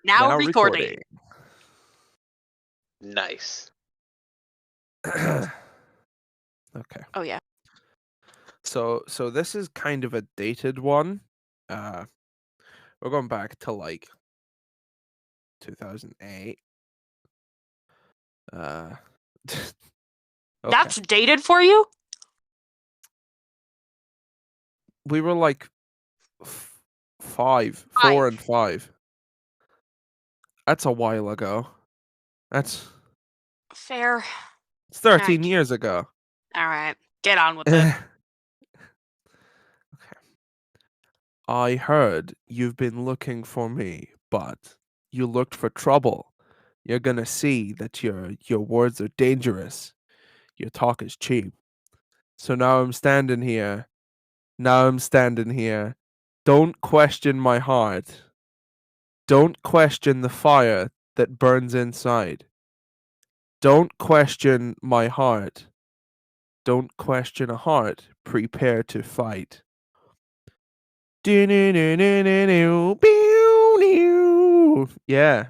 Now recording. Nice. Okay. Oh yeah. So this is kind of a dated one. We're going back to like 2008. Okay. That's dated for you? We were like 4 and 5. That's a while ago. That's fair. It's 13 years ago. All right, get on with it. Okay. I heard you've been looking for me, but you looked for trouble. You're gonna see that your words are dangerous. Your talk is cheap. So now I'm standing here. Don't question my heart. Don't question the fire that burns inside. Don't question my heart. Don't question a heart. Prepare to fight. Yeah,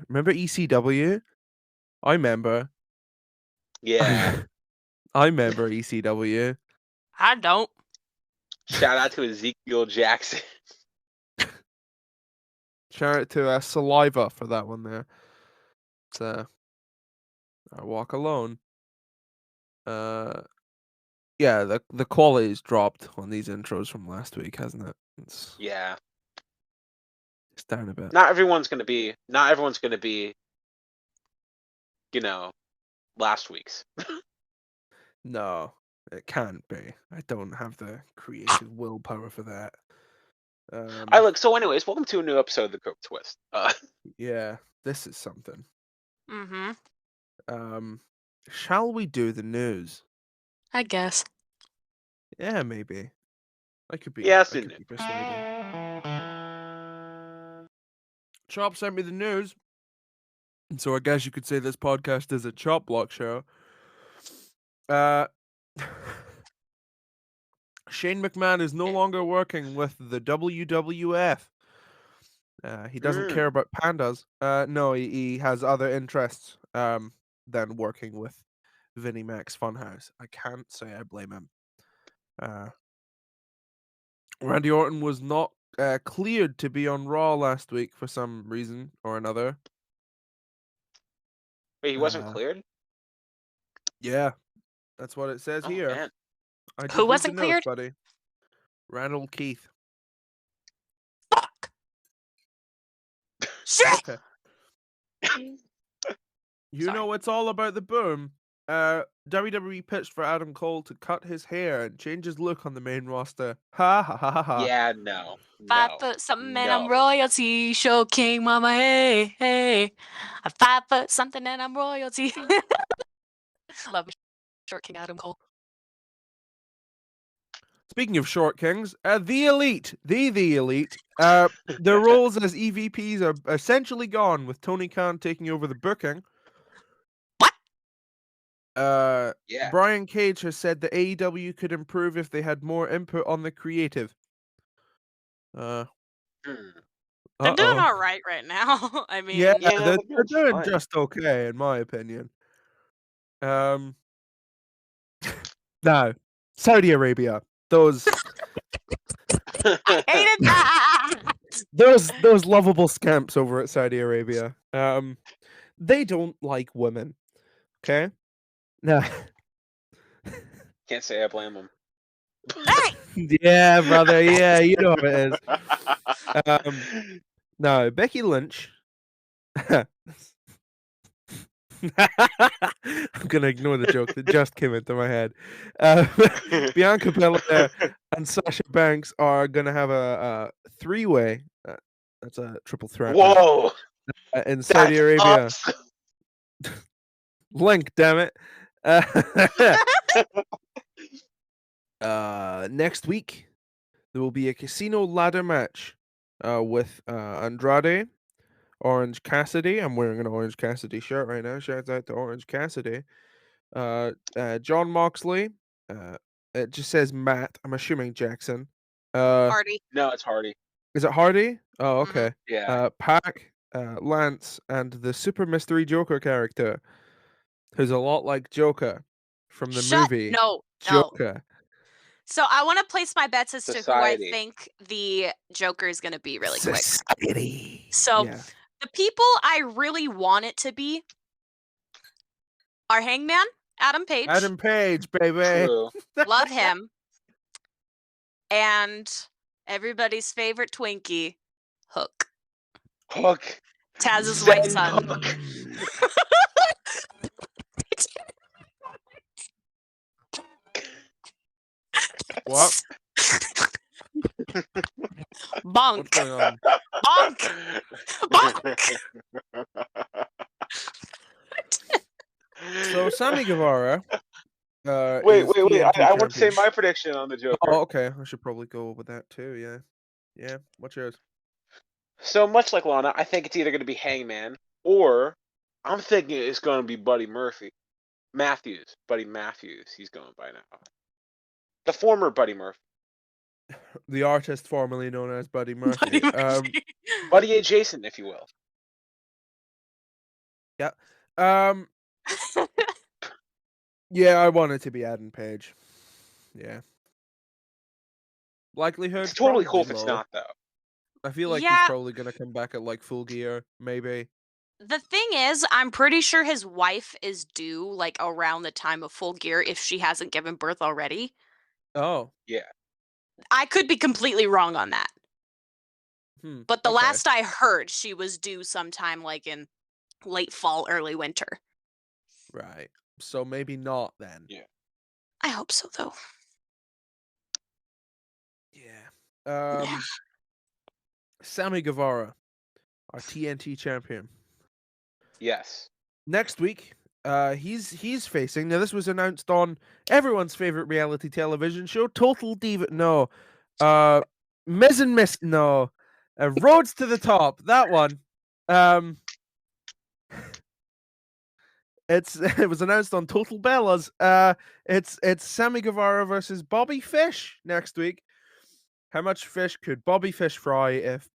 remember ECW? I remember. Yeah. I remember ECW. I don't. Shout out to Ezekiel Jackson. Shout out to Saliva for that one there. It's I Walk Alone. Yeah, the quality's dropped on these intros from last week, hasn't it? It's down a bit. Not everyone's gonna be, last week's. No, it can't be. I don't have the creative willpower for that. So anyways, welcome to a new episode of the Cobra Twist. Yeah, this is something. Mm-hmm. Shall we do the news? I guess. Yeah, maybe. I could be. Yes, I could be persuaded. Chop sent me the news, so I guess you could say this podcast is a chop block show. Shane McMahon is no longer working with the WWF. He doesn't care about pandas. No, he has other interests than working with Vinnie Mac's Funhouse. I can't say I blame him. Randy Orton was not cleared to be on Raw last week for some reason or another. Wait, he wasn't cleared? Yeah, that's what it says here. Man. Who wasn't cleared? Buddy. Randall Keith. Fuck. Shit. Okay. You know it's all about the boom. WWE pitched for Adam Cole to cut his hair and change his look on the main roster. Ha ha ha ha. Yeah, no. 5 foot something and I'm royalty. Show King Mama, hey, hey. I'm 5 foot something and I'm royalty. Love Short King Adam Cole. Speaking of short kings, the Elite, the Elite, their roles as EVPs are essentially gone, with Tony Khan taking over the booking. What? Yeah. Brian Cage has said that AEW could improve if they had more input on the creative. They're doing all right now. I mean, yeah, they're doing just okay, in my opinion. No, Saudi Arabia. Those I hated that. those lovable scamps over at Saudi Arabia. They don't like women. Okay? No. Can't say I blame them. Yeah, brother. Yeah, you know what it is. No, Becky Lynch. I'm gonna ignore the joke that just came into my head. Bianca Belair and Sasha Banks are gonna have a three-way. That's a triple threat. Whoa! In Saudi Arabia. Link, damn it. Next week there will be a casino ladder match with Andrade, Orange Cassidy. I'm wearing an Orange Cassidy shirt right now. Shouts out to Orange Cassidy. John Moxley. It just says Matt. I'm assuming Jackson. Hardy. No, it's Hardy. Is it Hardy? Oh, okay. Yeah. Pac, Lance, and the Super Mystery Joker character, who's a lot like Joker from the movie No. Joker. So I want to place my bets as to who I Society. think the Joker is going to be really quick. Society. So Yeah. the people I really want it to be are Hangman, Adam Page. Adam Page, baby. True. Love him. And everybody's favorite Twinkie, Hook. Hook. Taz's Zen white son. Hook. What? Bonk. What's going on? Bonk. Bonk. So Sammy Guevara. Wait. TNT I want to say champion. my prediction on the Joker. Oh, okay. I should probably go with that too. Yeah. Yeah. What's yours? So much like Lana, I think it's either going to be Hangman or I'm thinking it's going to be Buddy Murphy. Buddy Matthews, he's going by now. The former Buddy Murphy. The artist formerly known as Buddy Murphy. Buddy adjacent, if you will. Yeah. Yeah, I want it to be Adam Page. Yeah. Likelihood? It's totally cool if probably it's low. not, though. I feel like he's Yeah. probably going to come back at like Full Gear, maybe. The thing is, I'm pretty sure his wife is due like around the time of Full Gear if she hasn't given birth already. Oh. Yeah. I could be completely wrong on that. But the okay. last I heard, she was due sometime like in late fall, early winter. Right. So maybe not then. Yeah. I hope so, though. Yeah. Sammy Guevara, our TNT champion. Yes. Next week, he's facing. Now, this was announced on everyone's favorite reality television show, Total Diva. No, Miz and Miss. No, Roads to the Top. That one. It was announced on Total Bellas. It's Sammy Guevara versus Bobby Fish next week. How much fish could Bobby Fish fry if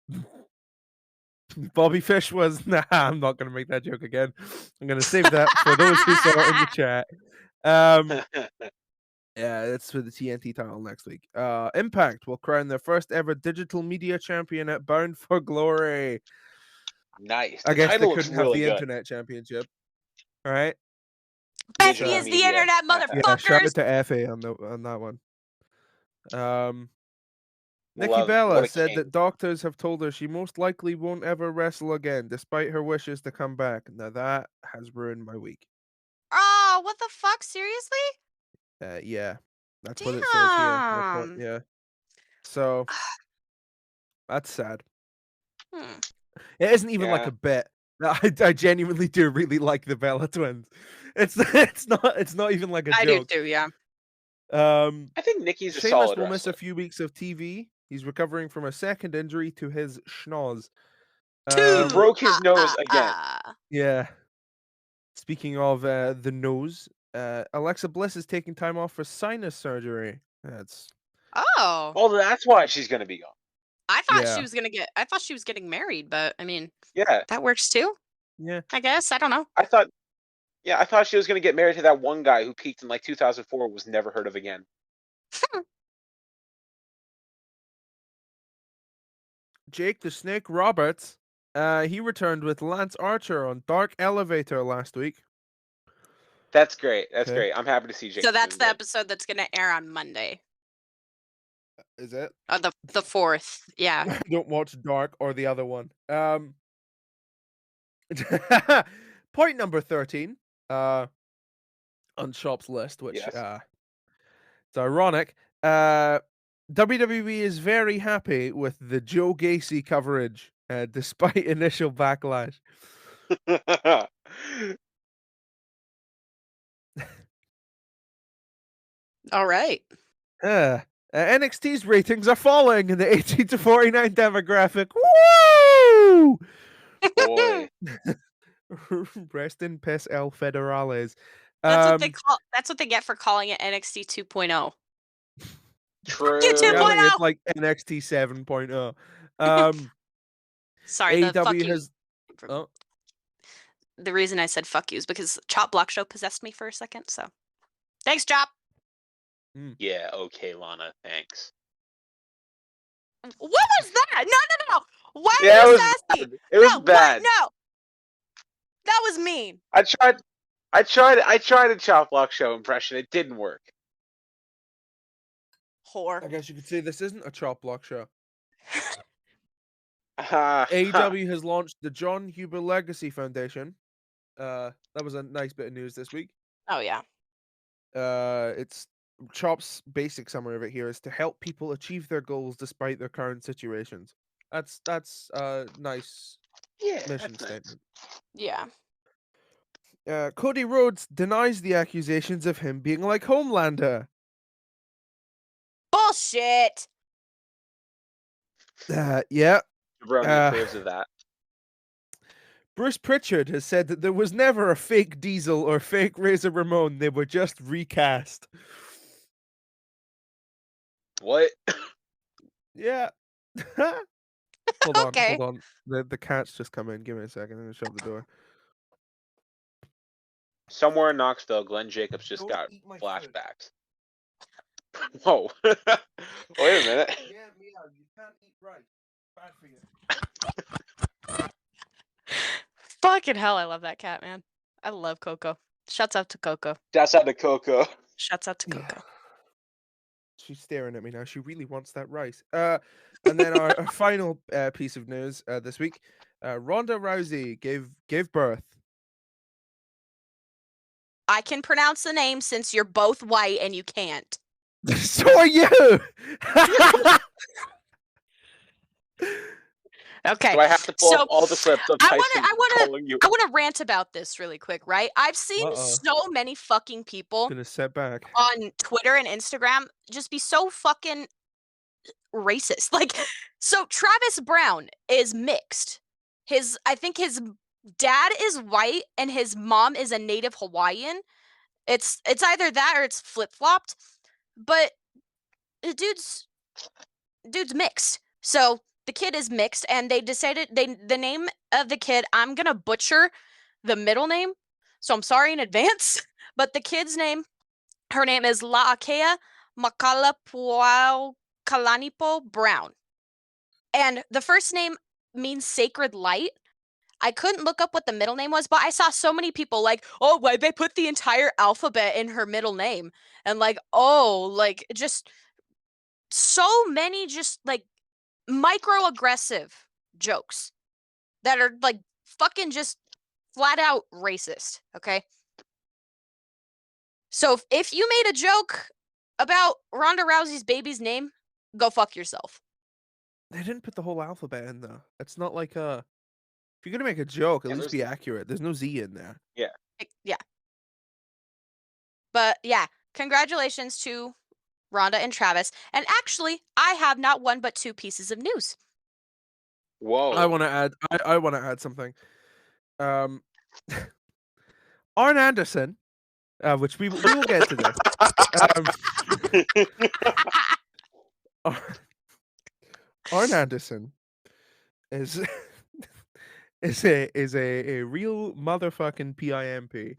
Bobby Fish was? Nah, I'm not gonna make that joke again. I'm gonna save that for those who saw it in the chat. Yeah, it's for the TNT title next week. Impact will crown their first ever digital media champion at Bound for Glory. Nice. I guess they title couldn't looks really have the good. internet championship. All right. Becky Digital is the media. internet, Yeah, shout motherfuckers. out to Effie on that one. Nikki Love it. Bella What a said king. that doctors have told her she most likely won't ever wrestle again, despite her wishes to come back. Now that has ruined my week. Oh, what the fuck? Seriously? Yeah, that's what it says here. That's what, Damn. yeah. So that's sad. It isn't even like Yeah. a bit. I genuinely do really like the Bella twins. It's not even like a I joke. do too, yeah. I think Nikki's a Sheamus solid will miss a wrestler. few weeks of TV. He's recovering from a second injury to his schnoz. He broke his nose again. Yeah. Speaking of the nose, Alexa Bliss is taking time off for sinus surgery. That's Oh. Well, that's why she's going to be gone. I thought Yeah. she was getting married, but I mean, Yeah. that works too. Yeah. I guess. I don't know. I thought she was going to get married to that one guy who peaked in like 2004 was never heard of again. Jake the Snake Roberts. He returned with Lance Archer on Dark Elevator last week. That's great. That's Okay. great. I'm happy to see Jake. So that's the doing episode that's gonna air on Monday. Is it? The 4th. Yeah. I don't watch Dark or the other one. Point number 13. On Shop's list, which Yes. it's ironic. WWE is very happy with the Joe Gacy coverage, despite initial backlash. good. All right. NXT's ratings are falling in the 18 to 49 demographic. Woo! Boy. Rest in piss, El Federales. That's what they get for calling it NXT 2.0. True. You 2.0. Reality, it's like NXT 7.0. Sorry, the fuck AEW you. has Oh, The reason I said fuck you is because Chop Block Show possessed me for a second. So, thanks, Chop. Yeah, okay, Lana, thanks. What was that? No. Why are Yeah, you it was sassy? bad. It was No, bad. What? No. That was mean. I tried a Chop Block Show impression. It didn't work. Whore. I guess you could say this isn't a Chop Block show. Ha. AEW has launched the John Huber Legacy Foundation. That was a nice bit of news this week. Oh yeah. It's Chop's basic summary of it here is to help people achieve their goals despite their current situations. That's a nice Yeah, mission that's nice. statement. Yeah. Cody Rhodes denies the accusations of him being like Homelander. Bullshit. Yeah. Jabroni approves of that. Bruce Pritchard has said that there was never a fake Diesel or fake Razor Ramon. They were just recast. What? Yeah. Hold Okay. on. The cat's just come in. Give me a second. I'm gonna shut the door. Somewhere in Knoxville, Glenn Jacobs just Don't got eat my food. flashbacks. Whoa. Wait a minute. Yeah, you can't eat rice. Bad for you. Fucking hell, I love that cat, man. I love Coco. Shouts out to Coco. That's out of Coco. Shouts out to Coco. She's staring at me now. She really wants that rice. And then our final piece of news this week: Ronda Rousey gave birth. I can pronounce the name since you're both white and you can't. So are you. Okay. Do I have to pull So, up all the clips of Tyson calling you? I want to rant about this really quick, right? I've seen so many fucking people Gonna sit back on Twitter and Instagram just be so fucking racist. Like, so Travis Brown is mixed. I think his dad is white and his mom is a native Hawaiian. It's either that or it's flip-flopped. But the dude's mixed. So the kid is mixed, and they decided the name of the kid, I'm gonna butcher the middle name, so I'm sorry in advance. But the kid's name, her name is La'akea Makalapuao Kalanipo Brown. And the first name means sacred light. I couldn't look up what the middle name was, but I saw so many people like, oh, why they put the entire alphabet in her middle name? And like, oh, like just so many just like microaggressive jokes that are like fucking just flat out racist, okay? So if you made a joke about Ronda Rousey's baby's name, go fuck yourself. They didn't put the whole alphabet in though. It's not like if you're gonna make a joke, at Yeah, least be accurate. There's no Z in there. Yeah. Yeah. But yeah, congratulations to Rhonda and Travis. And actually, I have not one but two pieces of news. Whoa. I want to add. I want to add something. Arn Anderson, which we will get to this. Arn Anderson is a real motherfucking PIMP.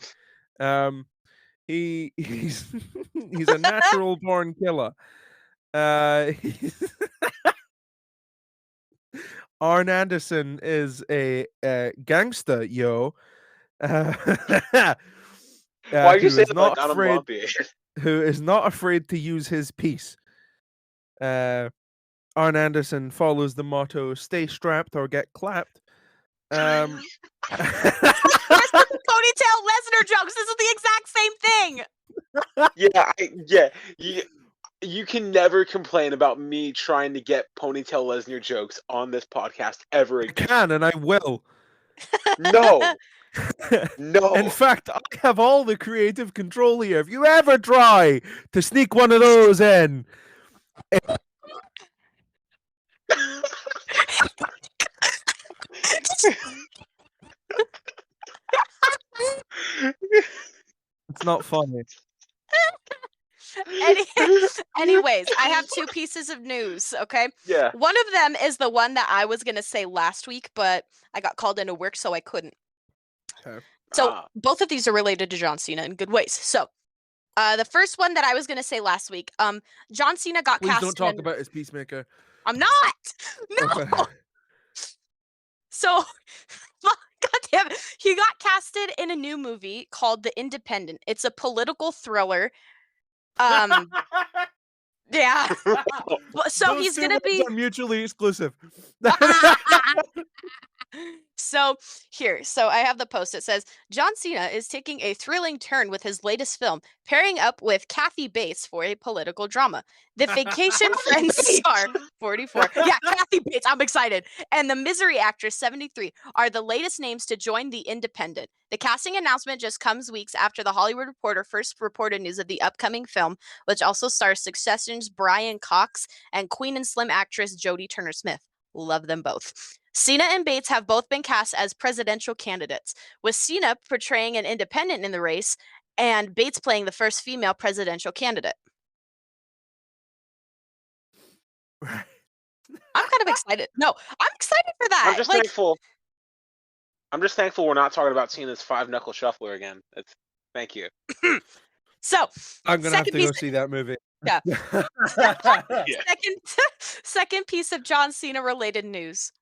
He's he's a natural born killer. Arn Anderson is a gangster, yo. Why you say it like onomatopoeia? Who is not afraid to use his piece. Arn Anderson follows the motto "Stay strapped or get clapped." Ponytail Lesnar jokes. This is the exact same thing. You can never complain about me trying to get Ponytail Lesnar jokes on this podcast ever again. I can and I will. No. No. In fact, I have all the creative control here. If you ever try to sneak one of those in. It's not funny. Anyways, I have two pieces of news, okay? Yeah. One of them is the one that I was going to say last week, but I got called into work, so I couldn't. Okay. So both of these are related to John Cena in good ways. So the first one that I was going to say last week, John Cena got Please cast don't talk about his Peacemaker. I'm not! No! Okay. So, God damn it. He got casted in a new movie called The Independent. It's a political thriller. Yeah. So Those he's two gonna words be are mutually exclusive. So I have the post. It says John Cena is taking a thrilling turn with his latest film, pairing up with Kathy Bates for a political drama. The Vacation Friends star, 44. Yeah, Kathy Bates. I'm excited. And the Misery actress, 73, are the latest names to join The Independent. The casting announcement just comes weeks after the Hollywood Reporter first reported news of the upcoming film, which also stars Succession's Brian Cox and Queen and Slim actress Jodie Turner-Smith. Love them both. Cena and Bates have both been cast as presidential candidates, with Cena portraying an independent in the race and Bates playing the first female presidential candidate. I'm kind of excited. No, I'm excited for that. I'm just thankful. I'm just thankful we're not talking about Cena's five knuckle shuffler again. Thank you. So I'm gonna have to go see that movie. Yeah. Yeah. Second piece of John Cena related news.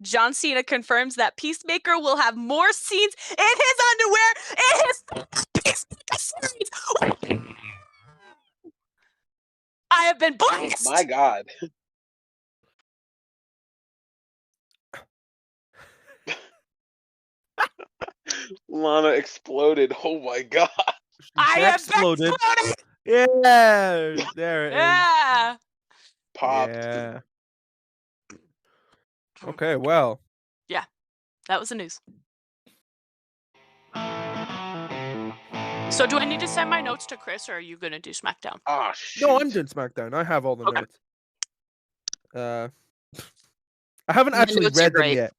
John Cena confirms that Peacemaker will have more scenes in his underwear in his Peacemaker series. I have been blessed. My God. Lana exploded. Oh my God. I have exploded. exploded. Yeah, there it is. Yeah. Popped. Yeah. Okay, well. Yeah, that was the news. So do I need to send my notes to Chris, or are you gonna do SmackDown? Ah, shoot. No, I'm doing SmackDown. I have all the Okay. notes. I haven't actually read them yet.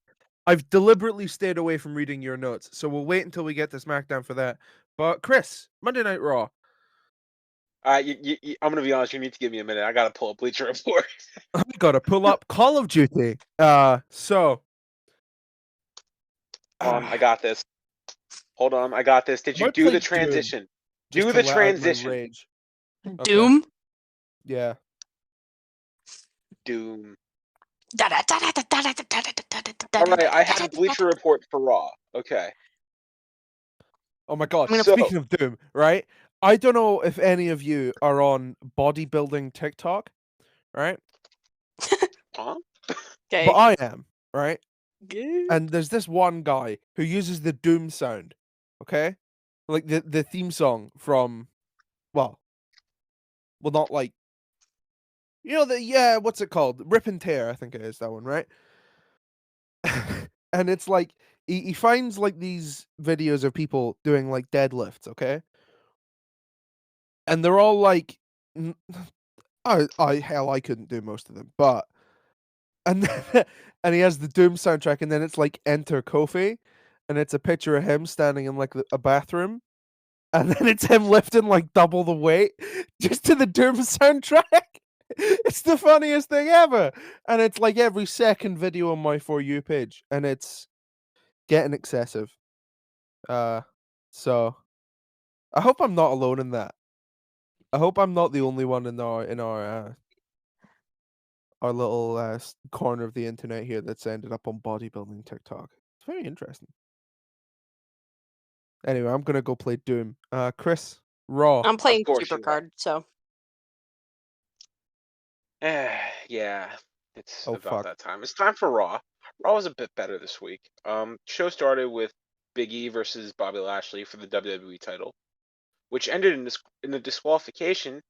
I've deliberately stayed away from reading your notes, so we'll wait until we get to SmackDown for that. But Chris, Monday Night Raw. I'm gonna be honest. You need to give me a minute. I gotta pull up Bleacher Report. I gotta pull up Call of Duty. So. I got this. Hold on, I got this. Did you do the transition? Do the transition. Rage. Okay. Doom. Yeah. Doom. All right, I have Bleacher Report for Raw. Okay. Oh my God. Speaking of Doom, right? I don't know if any of you are on bodybuilding TikTok, right? Huh? Okay. But I am, right? And there's this one guy who uses the Doom sound, okay? Like the theme song from, well, not like, what's it called? Rip and Tear, I think it is that one, right? And it's like, he finds like these videos of people doing like deadlifts, okay? And they're all like, I couldn't do most of them, but, and and he has the Doom soundtrack, and then it's like Enter Kofi, and it's a picture of him standing in like a bathroom, and then it's him lifting like double the weight just to the Doom soundtrack. It's the funniest thing ever, and it's like every second video on my For You page, and it's getting excessive. So I hope I'm not alone in that. I hope I'm not the only one in our little corner of the internet here that's ended up on bodybuilding TikTok. It's very interesting. Anyway, I'm gonna go play Doom. Chris, Raw. I'm playing Supercard, so. Yeah, it's about fuck. that time. It's time for Raw. Raw was a bit better this week. Show started with Big E versus Bobby Lashley for the WWE title, which ended in a disqualification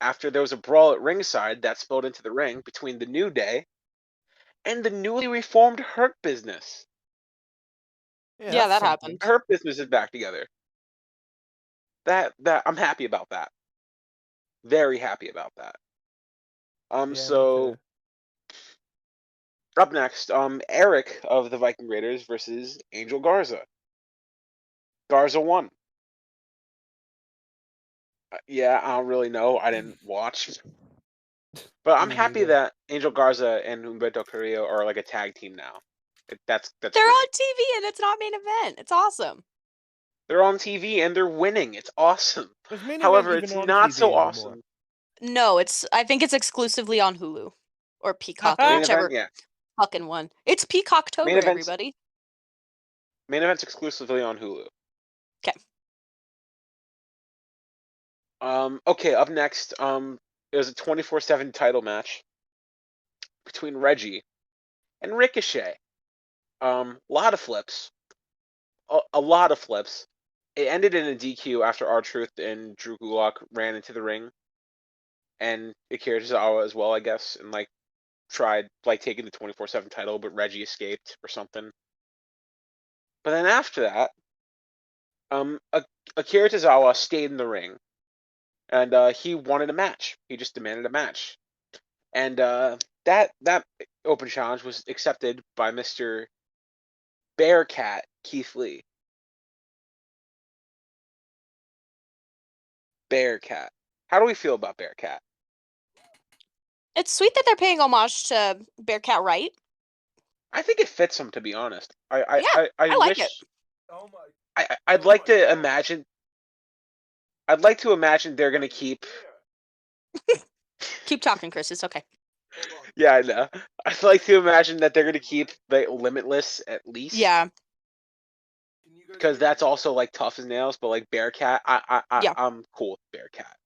after there was a brawl at ringside that spilled into the ring between the New Day and the newly reformed Hurt Business. Yeah, that happened. Hurt Business is back together. That I'm happy about that. Very happy about that. So up next, Eric of the Viking Raiders versus Angel Garza. Garza won. Yeah, I don't really know. I didn't watch. But I'm Me happy neither. that Angel Garza and Humberto Carrillo are like a tag team now. That's They're great. on TV and it's not main event. It's awesome. They're on TV and they're winning. It's awesome. Is main event However, even it's on not TV so anymore? awesome. No, I think it's exclusively on Hulu or Peacock or Main whichever event, yeah. fucking one. It's Peacocktober, Main event's everybody. main event's exclusively on Hulu. Okay. Okay, up next, it was a 24/7 title match between Reggie and Ricochet. Lot of flips. A lot of flips. It ended in a DQ after R-Truth and Drew Gulak ran into the ring. And Akira Tozawa as well, I guess, and like tried like taking the 24/7 title, but Reggie escaped or something. But then after that, Akira Tozawa stayed in the ring, and he wanted a match. He just demanded a match, and that open challenge was accepted by Mr. Bearcat Keith Lee. Bearcat. How do we feel about Bearcat? It's sweet that they're paying homage to Bearcat Wright. I think it fits him, to be honest. I like wish. it. Oh my! I'd like to imagine. I'd like to imagine they're gonna keep. Keep talking, Chris. It's okay. Yeah, I know. I'd like to imagine that they're gonna keep the Limitless at least. Yeah. Because that's also like tough as nails, but like Bearcat, Yeah. I'm cool with Bearcat.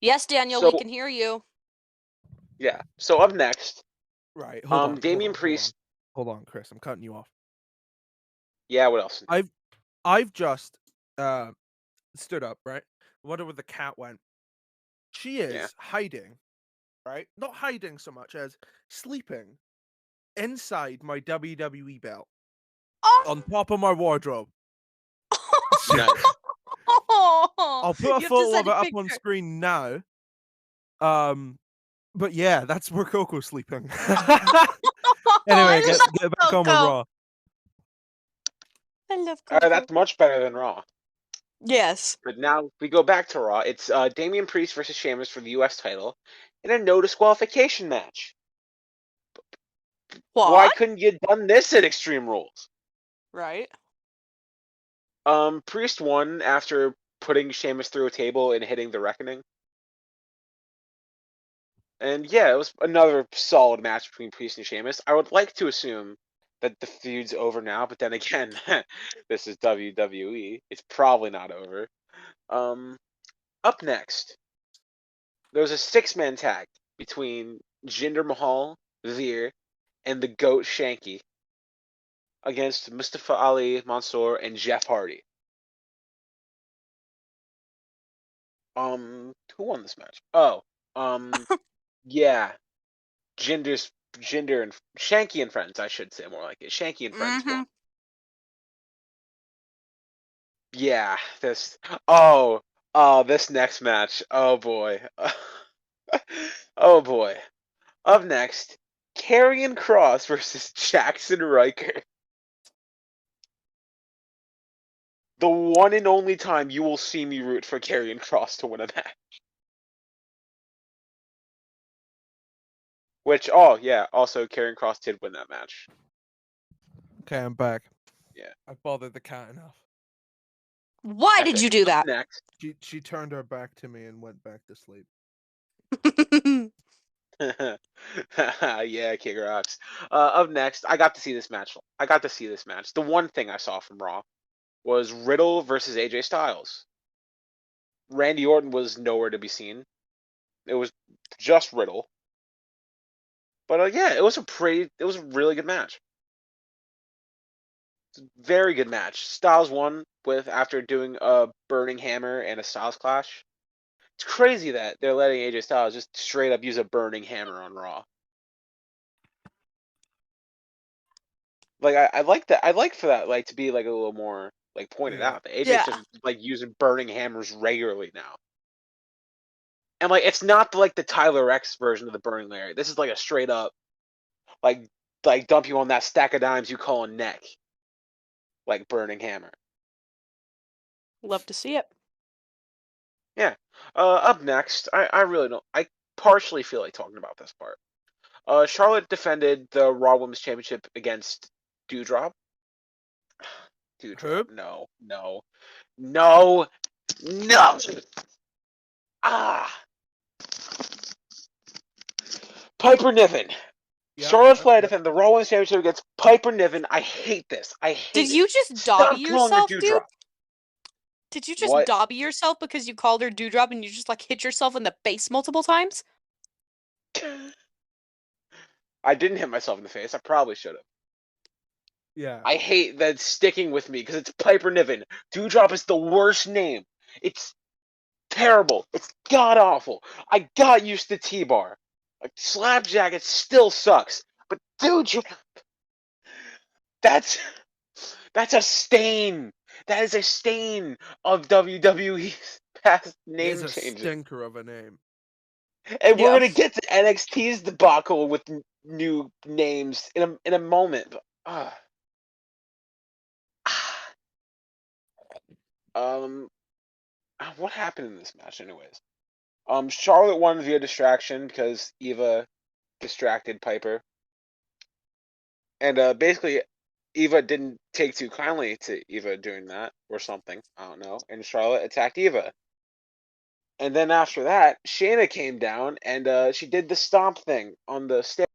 Yes, Daniel, So we can hear you. yeah. So up next, Right. Hold on. Damian Priest. Hold on, Chris. I'm cutting you off. Yeah. What else? I've just stood up, right? I wonder where the cat went. She is hiding, right? Not hiding so much as sleeping inside my WWE belt Oh, on top of my wardrobe. Nice. I'll put a You have to photo send of a it up on picture. screen now. But yeah, that's where Coco's sleeping. Anyway, get back on with Raw. I love Coco. That's much better than Raw. Yes. But now we go back to Raw. It's Damian Priest versus Sheamus for the U.S. title in a no disqualification match. What? Why couldn't you done this at Extreme Rules? Right. Priest won after putting Sheamus through a table and hitting the Reckoning. And yeah, it was another solid match between Priest and Sheamus. I would like to assume that the feud's over now, but then again, this is WWE. It's probably not over. Up next, there was a 6-man tag between Jinder Mahal, Veer, and the GOAT Shanky against Mustafa Ali, Mansoor, and Jeff Hardy. Who won this match? Oh, yeah, Jinder and Shanky and Friends, I should say more like it. Shanky and Friends won. Yeah, this next match. Oh boy. Oh boy. Up next, Karrion Kross versus Jackson Riker. The one and only time you will see me root for Karrion Kross to win a match. Which, oh yeah, also Karrion Kross did win that match. Okay, I'm back. Yeah. I bothered the cat enough. Why did you do that? Up next. She turned her back to me and went back to sleep. Yeah, King Rocks. Up next, I got to see this match. The one thing I saw from Raw was Riddle versus AJ Styles. Randy Orton was nowhere to be seen. It was just Riddle. But yeah, it was a really good match. Very good match. Styles won after doing a burning hammer and a Styles clash. It's crazy that they're letting AJ Styles just straight up use a burning hammer on Raw. Like I like that. I'd like for that like to be like a little more like pointed out. That AJ's just like using burning hammers regularly now. And like it's not like the Tyler X version of the burning lariat. This is like a straight up like dump you on that stack of dimes you call a neck. Like burning hammer. Love to see it. Yeah. Up next, I really don't. partially feel like talking about this part. Charlotte defended the Raw Women's Championship against Doudrop. Doudrop, Who? no. No! Ah! Piper Niven. Yeah. Charlotte Flair defended the Raw Women's Championship against Piper Niven. I hate this. I hate Did it. you just dobby Stop calling her yourself, dude? Doudrop. Did you just What? dobby yourself because you called her Dewdrop and you just like hit yourself in the face multiple times? I didn't hit myself in the face. I probably should have. Yeah. I hate that it's sticking with me because it's Piper Niven. Doudrop is the worst name. It's terrible. It's god awful. I got used to T-Bar. Like, Slapjack, it still sucks. But Doudrop, that's a stain. That is a stain of WWE's past It name is a changes. stinker of a name. And we're Yeah. gonna get to NXT's debacle with new names in a moment. But, what happened in this match, anyways? Charlotte won via distraction because Eva distracted Piper, and basically, Eva didn't take too kindly to Eva doing that or something. I don't know. And Charlotte attacked Eva. And then after that, Shayna came down and she did the stomp thing on the stairs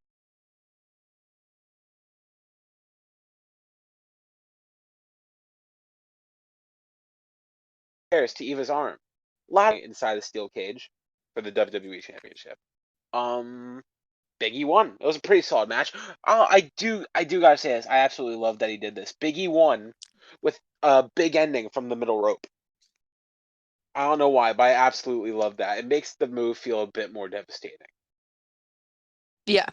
to Eva's arm, lying inside the steel cage for the WWE Championship. Big E won. It was a pretty solid match. I do gotta say this. I absolutely love that he did this. Big E won with a big ending from the middle rope. I don't know why, but I absolutely love that. It makes the move feel a bit more devastating. Yeah.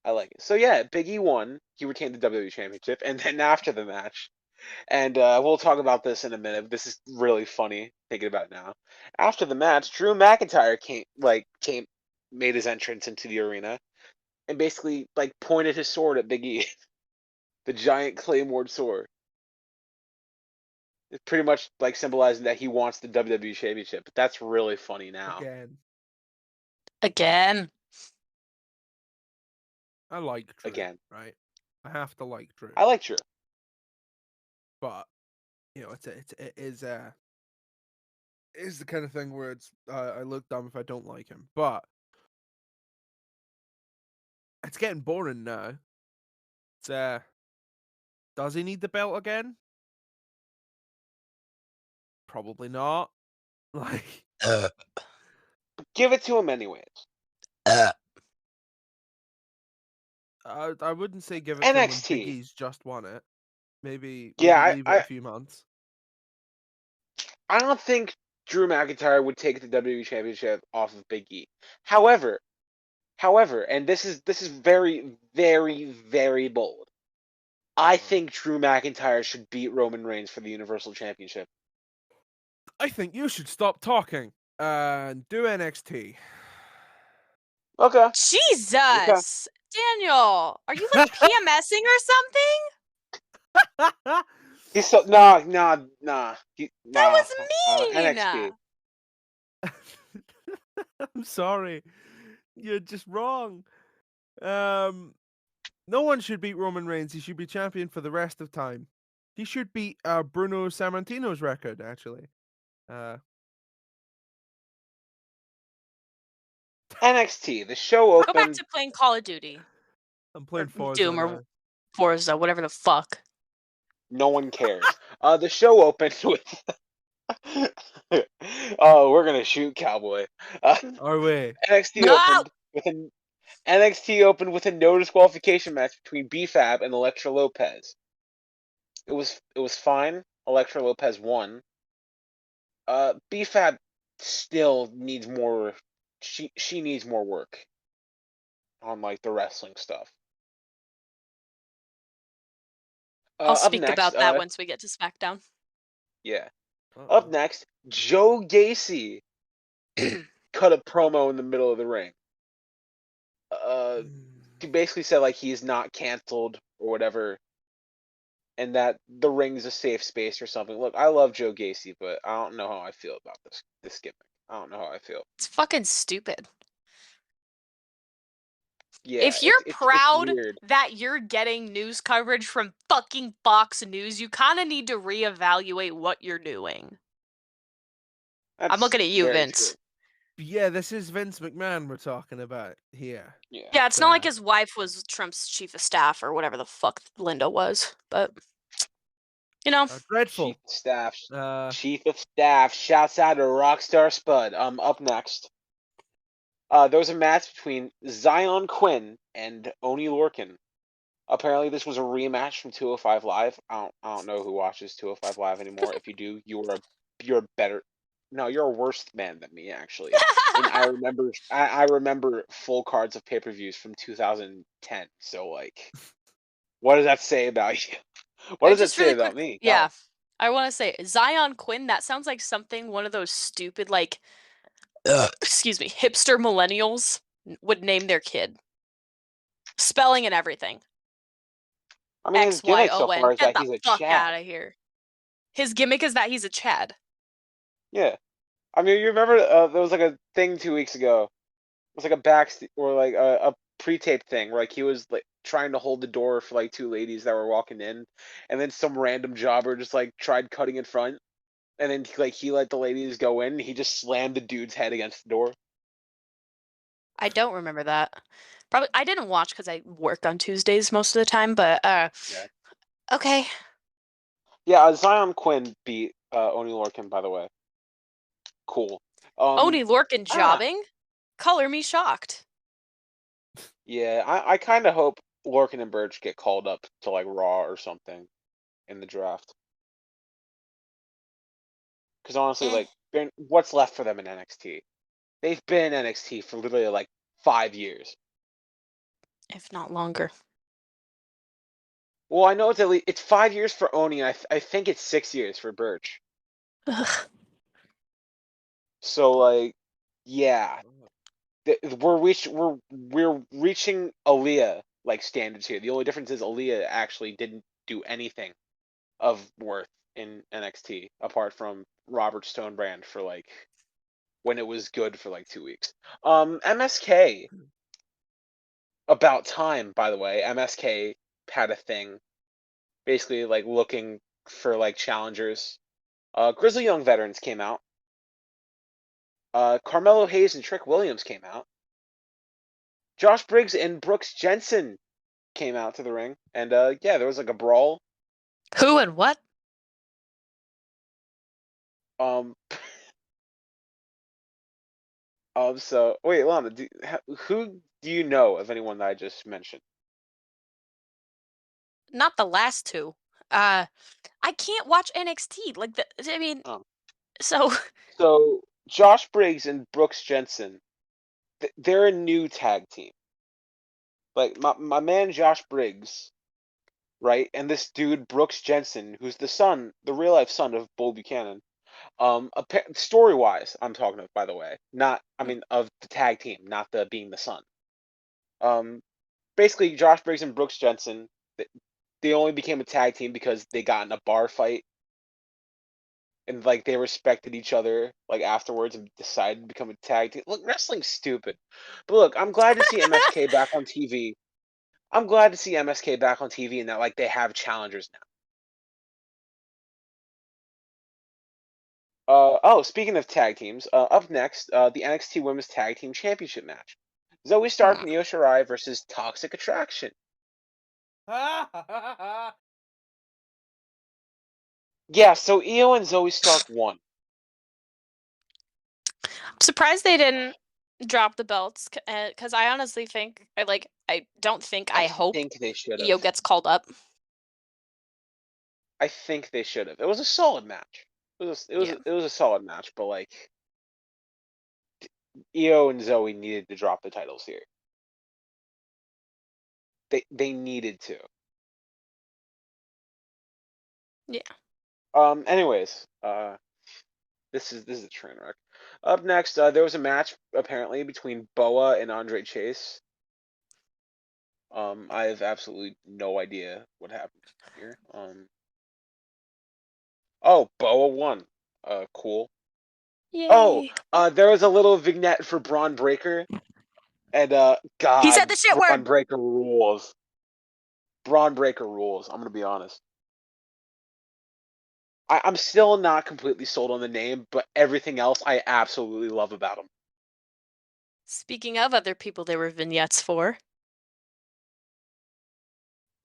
I like it. So yeah, Big E won. He retained the WWE Championship, and then after the match, and we'll talk about this in a minute. This is really funny thinking about it now. After the match, Drew McIntyre made his entrance into the arena, and basically like pointed his sword at Big E, the giant claymore sword. It's pretty much like symbolizing that he wants the WWE Championship. But that's really funny now. Again. I like Drew. Again. Right? I have to like Drew. I like Drew. But it is the kind of thing where it's I look dumb if I don't like him. But it's getting boring now. It's does he need the belt again? Probably not. Like Give it to him anyways. I wouldn't say give it to him when NXT. Big E's just won it. Maybe Yeah, leave it a few months. I don't think Drew McIntyre would take the WWE Championship off of Big E. However, and this is very, very, very bold. I think Drew McIntyre should beat Roman Reigns for the Universal Championship. I think you should stop talking and do NXT. Okay. Jesus! Okay. Daniel, are you like PMSing or something? He's so nah. That was mean! NXT. I'm sorry. You're just wrong. No one should beat Roman Reigns. He should be champion for the rest of time. He should beat Bruno Sammartino's record, actually. NXT. The show opened. Go back to playing Call of Duty. I'm playing Forza Doom now. or Forza, whatever the fuck. No one cares. The show opened with. Oh, we're gonna shoot Cowboy. Are we? NXT opened with a no disqualification match between B-Fab and Elektra Lopez. It was fine. Elektra Lopez won. B-Fab still needs more. She needs more work on like the wrestling stuff. I'll speak about that once we get to SmackDown. Yeah. Up next, Joe Gacy cut a promo in the middle of the ring. He basically said like he's not canceled or whatever, and that the ring's a safe space or something. Look, I love Joe Gacy, but I don't know how I feel about this gimmick. I don't know how I feel. It's fucking stupid. Yeah, If you're it's proud weird. that you're getting news coverage from fucking Fox News, you kind of need to reevaluate what you're doing. I'm That's looking at you, very true. Vince. Yeah, this is Vince McMahon we're talking about here. Yeah. Yeah, it's not like his wife was Trump's chief of staff or whatever the fuck Linda was, but you know, Dreadful. Chief of Staff. Shouts out to Rockstar Spud. Up next. There was a match between Zion Quinn and Oni Lorcan. Apparently, this was a rematch from 205 Live. I don't know who watches 205 Live anymore. If you do, you're a better. No, you're a worse man than me, actually. And I remember full cards of pay-per-views from 2010. So like, what does that say about you? What does that just say really about quick, me? yeah. I want to say Zion Quinn. That sounds like something one of those stupid like, excuse me, hipster millennials would name their kid. Spelling and everything. I mean, his gimmick so far XYON. is Get that the he's a fuck Chad. out of here. His gimmick is that he's a Chad. Yeah. I mean, you remember there was like a thing 2 weeks ago. It was like a or like a pre-tape thing where like he was like trying to hold the door for like two ladies that were walking in, and then some random jobber just like tried cutting in front, and then like he let the ladies go in. And he just slammed the dude's head against the door. I don't remember that. Probably I didn't watch because I work on Tuesdays most of the time, but Yeah. okay. Yeah. Zion Quinn beat Oni Lorcan, by the way. Cool. Oni Lorcan Ah. jobbing? Color me shocked. Yeah. I kind of hope Lorcan and Birch get called up to like Raw or something in the draft. Because honestly, Eh, like, what's left for them in NXT? They've been in NXT for literally like 5 years. if not longer. Well, I know it's at least it's 5 years for Oni. I think it's 6 years for Birch. Ugh. So like, yeah, we're reaching Aaliyah like standards here. The only difference is Aaliyah actually didn't do anything of worth in NXT apart from Robert Stonebrand for like when it was good for like 2 weeks. MSK. About time, by the way. MSK had a thing, basically like looking for like challengers. Grizzly Young Veterans came out. Carmelo Hayes and Trick Williams came out. Josh Briggs and Brooks Jensen came out to the ring, and yeah, there was like a brawl. Who and what? Um, So wait, Lana, who do you know of anyone that I just mentioned? Not the last two. I can't watch NXT. Like I mean, Um, so so Josh Briggs and Brooks Jensen, they're a new tag team. Like my man Josh Briggs, right? And this dude Brooks Jensen, who's the real life son of Bull Buchanan. Story wise, I'm talking of, by the way, not I mean of the tag team, not the being the son. Um, Basically, Josh Briggs and Brooks Jensen, they only became a tag team because they got in a bar fight, and like they respected each other like afterwards and decided to become a tag team. Look, wrestling's stupid, but look, I'm glad to see MSK back on TV. I'm glad to see MSK back on TV and that like they have challengers now. Oh, speaking of tag teams, up next, the NXT Women's Tag Team Championship match. Zoe Stark and Io Shirai versus Toxic Attraction. Yeah, so Io and Zoe Stark won. I'm surprised they didn't drop the belts because I honestly think I hope Think they should have. Io gets called up. I think they should have. It was a solid match. Yeah. It was a solid match, but like Io and Zoe needed to drop the titles here. They needed to. Yeah. Anyways, this is a train wreck. Up next, there was a match apparently between Boa and Andre Chase. I have absolutely no idea what happened here. Oh, Boa won. Cool. Oh, Yay. there was a little vignette for Braun Breaker, and He said God, the shit Braun word. Breaker rules. Braun Breaker rules. I'm gonna be honest. I'm still not completely sold on the name, but everything else I absolutely love about him. Speaking of other people there were vignettes for.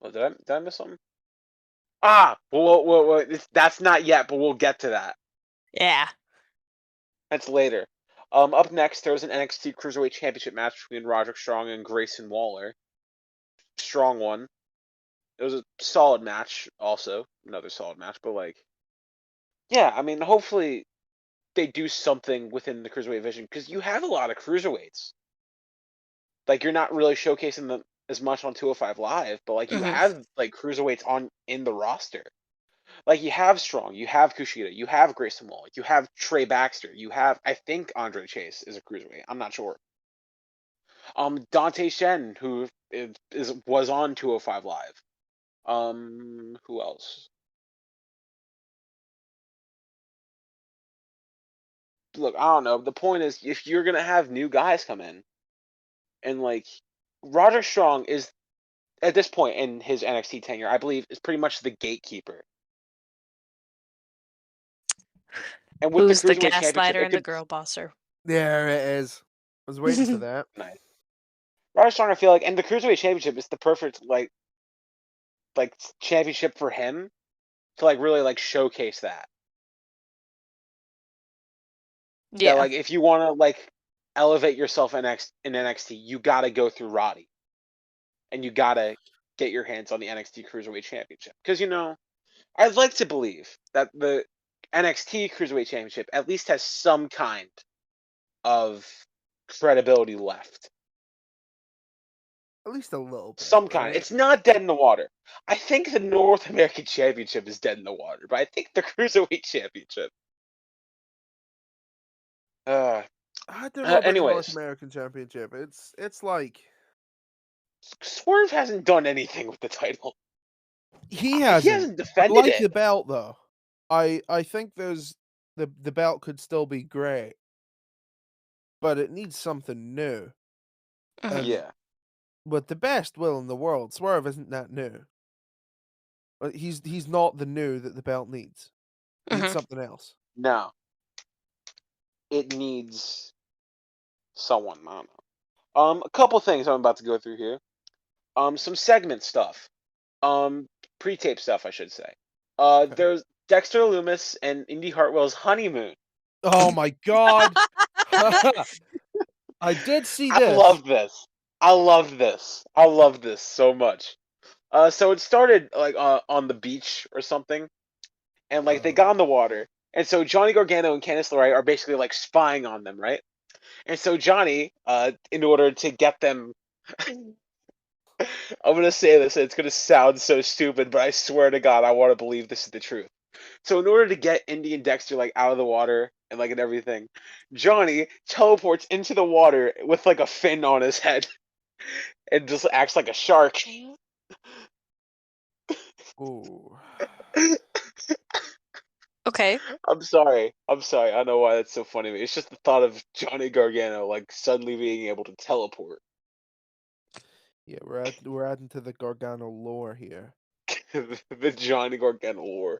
Oh, did I miss something? Ah, well, that's not yet, but we'll get to that. Yeah. That's later. Up next, there was an NXT Cruiserweight Championship match between Roderick Strong and Grayson Waller. Strong won. It was a solid match, also. Another solid match, but, like, yeah, I mean, hopefully they do something within the Cruiserweight division, because you have a lot of Cruiserweights. Like, you're not really showcasing them as much on 205 Live, but, like, you have, like, Cruiserweights in the roster. Like, you have Strong, you have Kushida, you have Grayson Waller, you have Trey Baxter, you have, I think Andre Chase is a Cruiserweight. I'm not sure. Dante Shen, who was on 205 Live. Who else? Look, I don't know. The point is, if you're gonna have new guys come in, and like Roger Strong is at this point in his NXT tenure, I believe, is pretty much the gatekeeper. And with the Who's the Cruiserweight Championship, gaslighter it and the could girl bosser? There it is. I was waiting for that. nice. Roger Strong, I feel like, and the Cruiserweight Championship is the perfect like championship for him to like really like showcase that. That Yeah. like if you want to like elevate yourself in NXT, you got to go through Roddy, and you got to get your hands on the NXT Cruiserweight Championship, because I'd like to believe that the NXT Cruiserweight Championship at least has some kind of credibility left. At least a little bit, Some kind. right? It's not dead in the water. I think the North American Championship is dead in the water, but I think the Cruiserweight Championship. I don't know about the North Anyways, American Championship. It's like Swerve hasn't done anything with the title. he He hasn't. hasn't I defended like it. the belt though. I think there's the belt could still be great, but it needs something new. And Yeah. with the best will in the world, Swerve isn't that new. He's not the new that the belt needs. It needs something else. No. It needs someone. I don't know. A couple things I'm about to go through here. Some segment stuff. Pre-tape stuff, I should say. Okay. There's Dexter Loomis and Indy Hartwell's honeymoon. Oh my god! I did see I this. love this. I love this. I love this so much. So it started like on the beach or something, and like they got on the water, and so Johnny Gargano and Candice LeRae are basically like spying on them, right? And so Johnny, in order to get them, I'm gonna say this, and it's gonna sound so stupid, but I swear to God, I want to believe this is the truth. So in order to get Indy and Dexter like out of the water and like and everything, Johnny teleports into the water with like a fin on his head and just acts like a shark. Ooh. Okay. I'm sorry. I'm sorry. I don't know why that's so funny to me. It's just the thought of Johnny Gargano like suddenly being able to teleport. Yeah, we're adding to the Gargano lore here. The Johnny Gargano lore.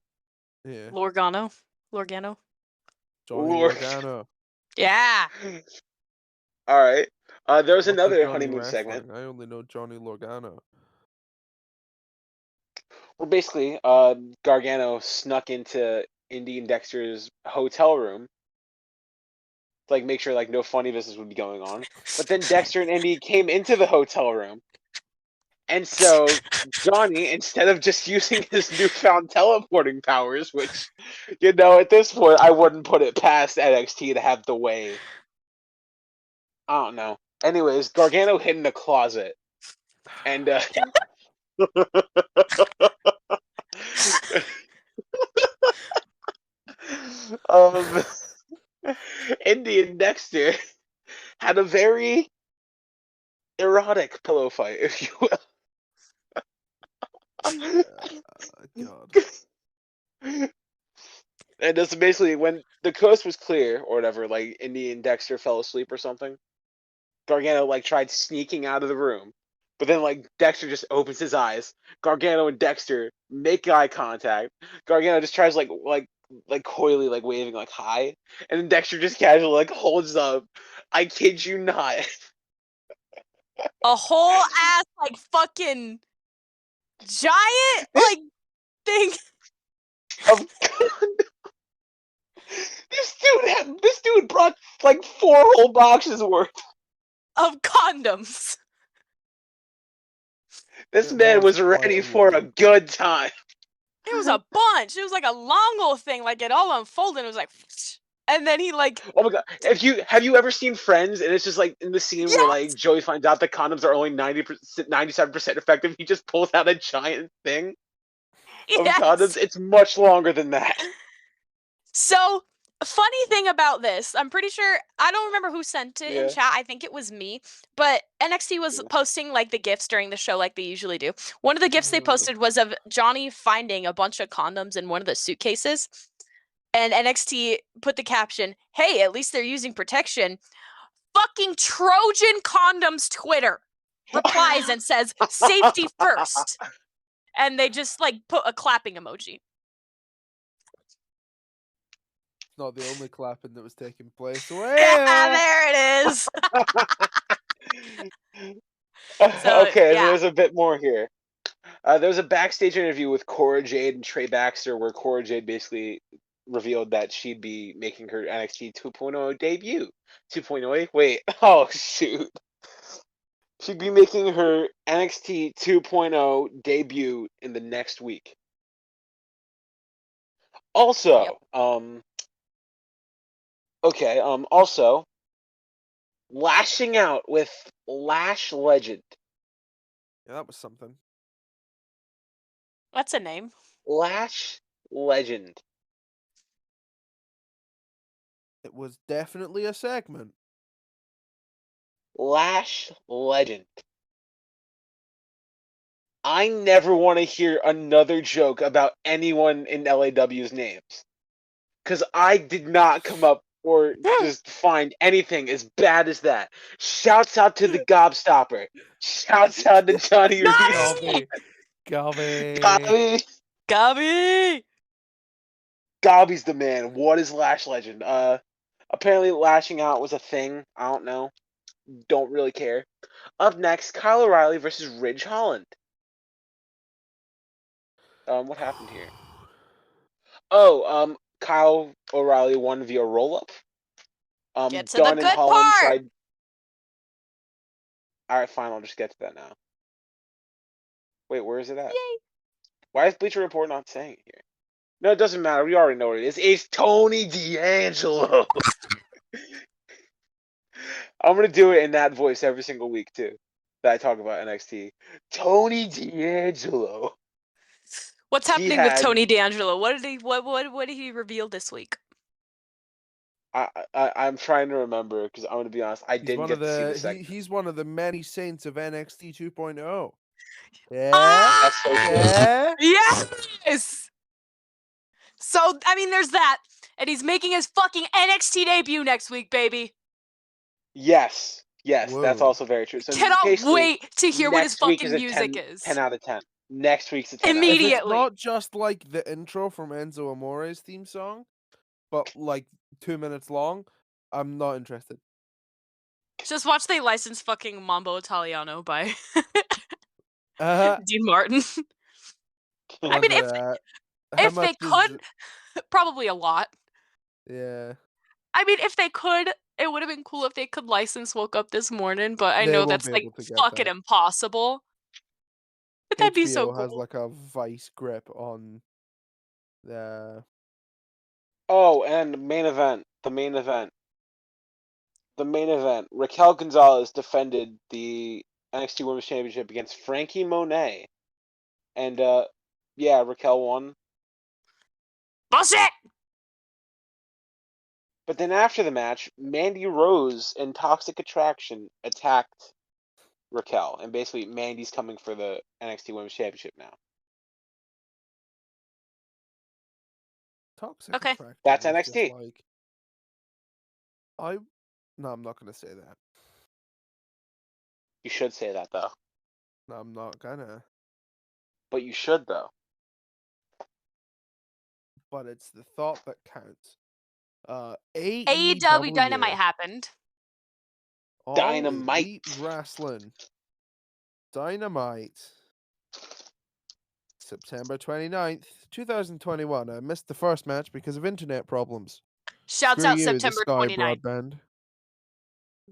Yeah. Lorgano. Johnny Lore. Gargano. Yeah. All right. There was Not the another Johnny honeymoon segment Wrestling. I only know Johnny Logano. where basically Gargano snuck into Indy and Dexter's hotel room to like make sure like no funny business would be going on. But then Dexter and Indy came into the hotel room, and so Johnny, instead of just using his newfound teleporting powers, which at this point I wouldn't put it past NXT to have the way. I don't know. Anyways, Gargano hid in the closet, and um, Indy and Dexter had a very erotic pillow fight, if you will. God. And this is basically when the coast was clear or whatever, like Indy and Dexter fell asleep or something. Gargano like tried sneaking out of the room, but then like Dexter just opens his eyes. Gargano and Dexter make eye contact. Gargano just tries like coyly like waving like hi, and then Dexter just casually like holds up. I kid you not. A whole ass like fucking giant like thing Of this dude brought like 4 whole boxes worth. of condoms. This It man was was quite ready a for a load. good time. It was a bunch. It was like a long old thing. Like it all unfolded. It was like, and then he like, Oh my god! Have you ever seen Friends? And it's just like in the scene where yes, like Joey finds out the condoms are only 90%, 97% effective. He just pulls out a giant thing of yes. condoms. It's much longer than that. So, funny thing about this, I'm pretty sure I don't remember who sent it in Yeah. chat. I think it was me. But NXT was posting like the gifs during the show like they usually do. One of the gifs they posted was of Johnny finding a bunch of condoms in one of the suitcases. And NXT put the caption, "Hey, at least they're using protection." Fucking Trojan Condoms Twitter replies and says, "Safety first." And they just like put a clapping emoji. Not the only clapping that was taking place. Yeah, there it is. So, Okay, yeah. there's a bit more here. There was a backstage interview with Cora Jade and Trey Baxter where Cora Jade basically revealed that she'd be making her NXT 2.0 debut. 2.0? Wait. Oh, shoot. She'd be making her NXT 2.0 debut in the next week. Also, Yep. okay, also, lashing out with Lash Legend. Yeah, that was something. That's a name. Lash Legend. It was definitely a segment. Lash Legend. I never want to hear another joke about anyone in LAW's names. Because I did not come up or just find anything as bad as that. Shouts out to the Gobstopper. Shouts out to Johnny Reese. Gobby! Gobby. Gobby. Gobby! Gobby's the man. What is Lash Legend? Apparently lashing out was a thing. I don't know. Don't really care. Up next, Kyle O'Reilly versus Ridge Holland. What happened here? Oh, Kyle O'Reilly won via roll up. Get to the Dunn and good Holland part! tried. Alright, fine, I'll just get to that now. Wait, where is it at? Yay! Why is Bleacher Report not saying it here? No, it doesn't matter. We already know what it is. It's Tony D'Angelo. I'm gonna do it in that voice every single week too. That I talk about NXT. Tony D'Angelo. What's He happening with had. Tony D'Angelo? What did he reveal this week? I'm trying to remember because I'm gonna be honest. I He's didn't one get of to see the the segment. he's one of the many saints of NXT 2.0. Yeah. That's so cool. Yeah. Yes! So, I mean, there's that. And he's making his fucking NXT debut next week, baby. Yes, that's Whoa. also very true. So Cannot basically, wait to hear what his next week is fucking a music 10, is. 10 out of 10. Next week's a 10 out of 10. If it's Immediately. not just like the intro from Enzo Amore's theme song, but like 2 minutes long, I'm not interested. Just watch they license fucking Mambo Italiano by Dean Uh-huh. Martin. I mean, if they could, probably a lot. Yeah. I mean, if they could, it would have been cool if they could license Woke Up This Morning, but I They know won't that's be like able to get fucking that. impossible. But that'd be so HBO has cool. like a vice grip on the Oh, and main event. The main event. Raquel Gonzalez defended the NXT Women's Championship against Frankie Monet. And, yeah, Raquel won. Bullshit! But then after the match, Mandy Rose and Toxic Attraction attacked Raquel. And basically, Mandy's coming for the NXT Women's Championship now. Toxic Okay. Attraction. That's is just NXT. like No, I'm not gonna say that. You should say that though. No, I'm not gonna. But you should though. But it's the thought that counts. AEW Dynamite happened. All Dynamite. Elite Wrestling. Dynamite. September 29th, 2021. I missed the first match because of internet problems. Shouts Screw out you, the September Sky 29th. Broadband.